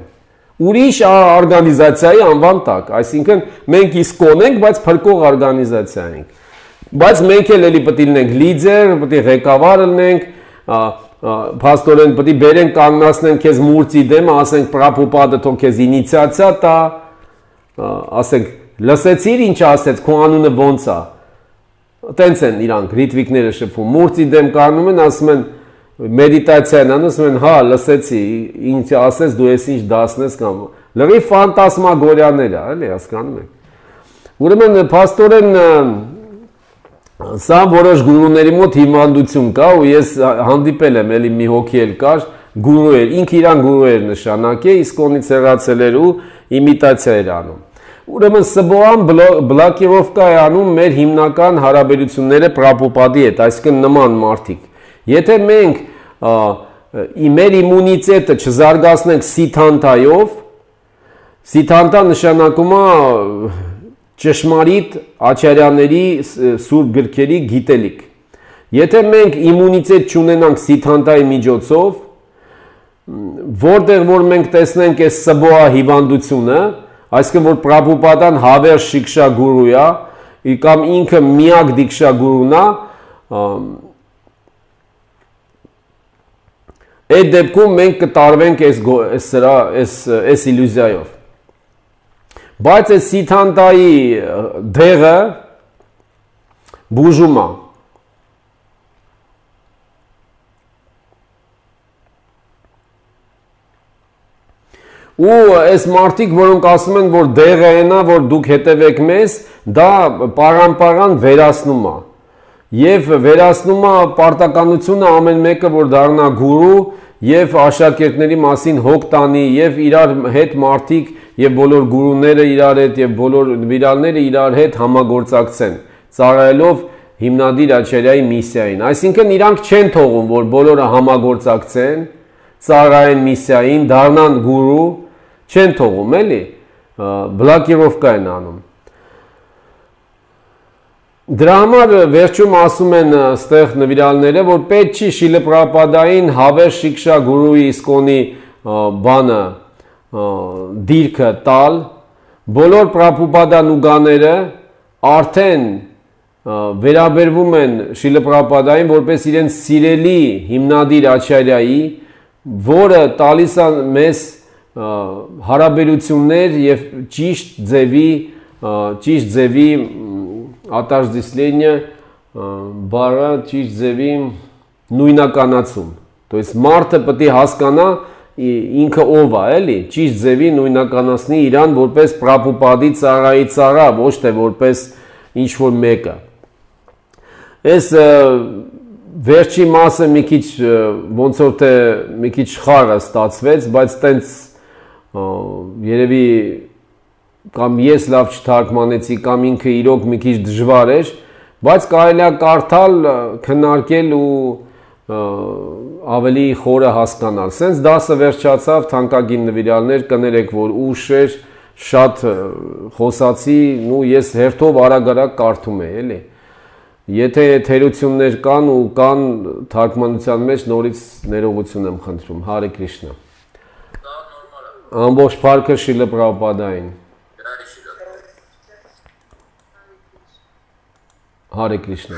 Ուրիշ օրգանիզացիայի անվան տակ, այսինքն մենք իսկոն ենք, բայց փրկող օրգանիզացիա ենք։ Բայց մենք էլ էլի պետք է լինենք լիդեր, պետք է ղեկավար լինենք, փաստորեն պետք է բերենք կանգնացնենք քեզ մուրցի դեմը, ասենք Պրաբհուպադը թող քեզ ինիցիացիա տա, ասենք լսեցիր ինչ ասեց, քո անունը ոնց է։ Տենց են իրանք ռիտվիկները շփվում, մուրցի դեմ կանգնում են, ասում են մեդիտացիա են անում, ասում են, հա, լսեցի, ինչ ասես, դու ես ինչ դասնես կամ լրիվ ֆանտասմագորիաներ է, էլի, հասկանում եք։ Ուրեմն փաստորեն սա որոշ գուրուների մոտ հիվանդություն կա ու ես հանդիպել եմ, էլի մի հոգի էլ կար, գուրու էր, ինքը իրան գուրու էր նշանակե, իսկոնից եղածել էր ու իմիտացիա էր անում։ Ուրեմն սբոան բլոկիրովկա է անում մեր հիմնական հարաբերությունները Պրաբհուպադի հետ, այսինքն նման մարդիկ։ Եթե մենք մեր իմունիտետը չզարգացնենք սիթանտայով, սիթանտա նշանակում է ճշմարիտ աչարյաների սուրբ գրքերի գիտելիք։ Եթե մենք իմունիտետ չունենանք սիթանտայի միջոցով, որտեղ որ մենք տեսնենք այս սբոա հիվանդությունը, այսինքն որ Պրաբհուպադան հավեր շիքշա գուրու է, կամ ինքը միակ դիքշա գուրուն է, այդ դեպքում մենք կտարվենք այս իլյուզիայով։ Բայց այս սիթանտայի դեղը բուժում է։ Ու այս մարդիկ, որոնք ասում են, որ դեղը ենա, որ դուք հետևեք մեզ, դա պարան վերացնում է։ Եվ վերացնում է պարտականությունը ամեն մեկը, որ դառնա գուրու եւ աշակերտների մասին հոգ տանի եւ իրար հետ մարդիկ եւ բոլոր գուրուները իրար հետ եւ բոլոր վիրալները իրար հետ համագործակցեն, ծառայելով հիմնադիր Աչարյայի միսիային։ Այսինքն իրանք չեն թողում, որ բոլորը համագործակցեն, ծառայեն միսիային, դառնան գուրու, չեն թողում, էլի, բլոկիրովկա են անում։ Դրա համար վերջում ասում են ստեղ նվիրալները, որ պետք չի Շիլը Պրաբհուպադային հավեր շիքշա գուրուի իսկոնի բանը դիրքը տալ, բոլոր Պրաբհուպադանուգաները արդեն վերաբերվում են Շիլը Պրաբհուպադային որպես իրենց սիրելի հիմնադիր Աչարյայի, որը տալիս է մեզ հարաբերություններ եւ ճիշտ ձևի ատաժդիսլենիա բարը ճիշտ ձևի նույնականացում։ То есть մարդը պետք է հասկանա ինքը ով է, էլի, ճիշտ ձևի նույնականացնի իրան որպես Պրաբհուպադի ծառայի ծառա, ոչ թե որպես ինչ որ մեկը։ Այս վերջի մասը մի քիչ ոնց որ թե մի քիչ խառը ստացվեց, բայց տենց երևի կամ ես լավ չթարգմանեցի, կամ ինքը իրոք մի քիչ դժվար էր, բայց կարելի է կարդալ, քննարկել ու ավելի խորը հասկանալ։ Սենց դասը վերջացավ, թանկագին նվիրալներ, կներեք, որ ուշ էր, շատ խոսացի, ու ես հերթով արագ-արագ կարդում եմ, էլի։ Եթե թերություններ կան ու կան թարգմանության մեջ, նորից ներողություն եմ խնդրում, Հարե Կրիշնա։ Ամբողջ փառքը Շիլը Պրաբհուպադային։ Hare Krishna,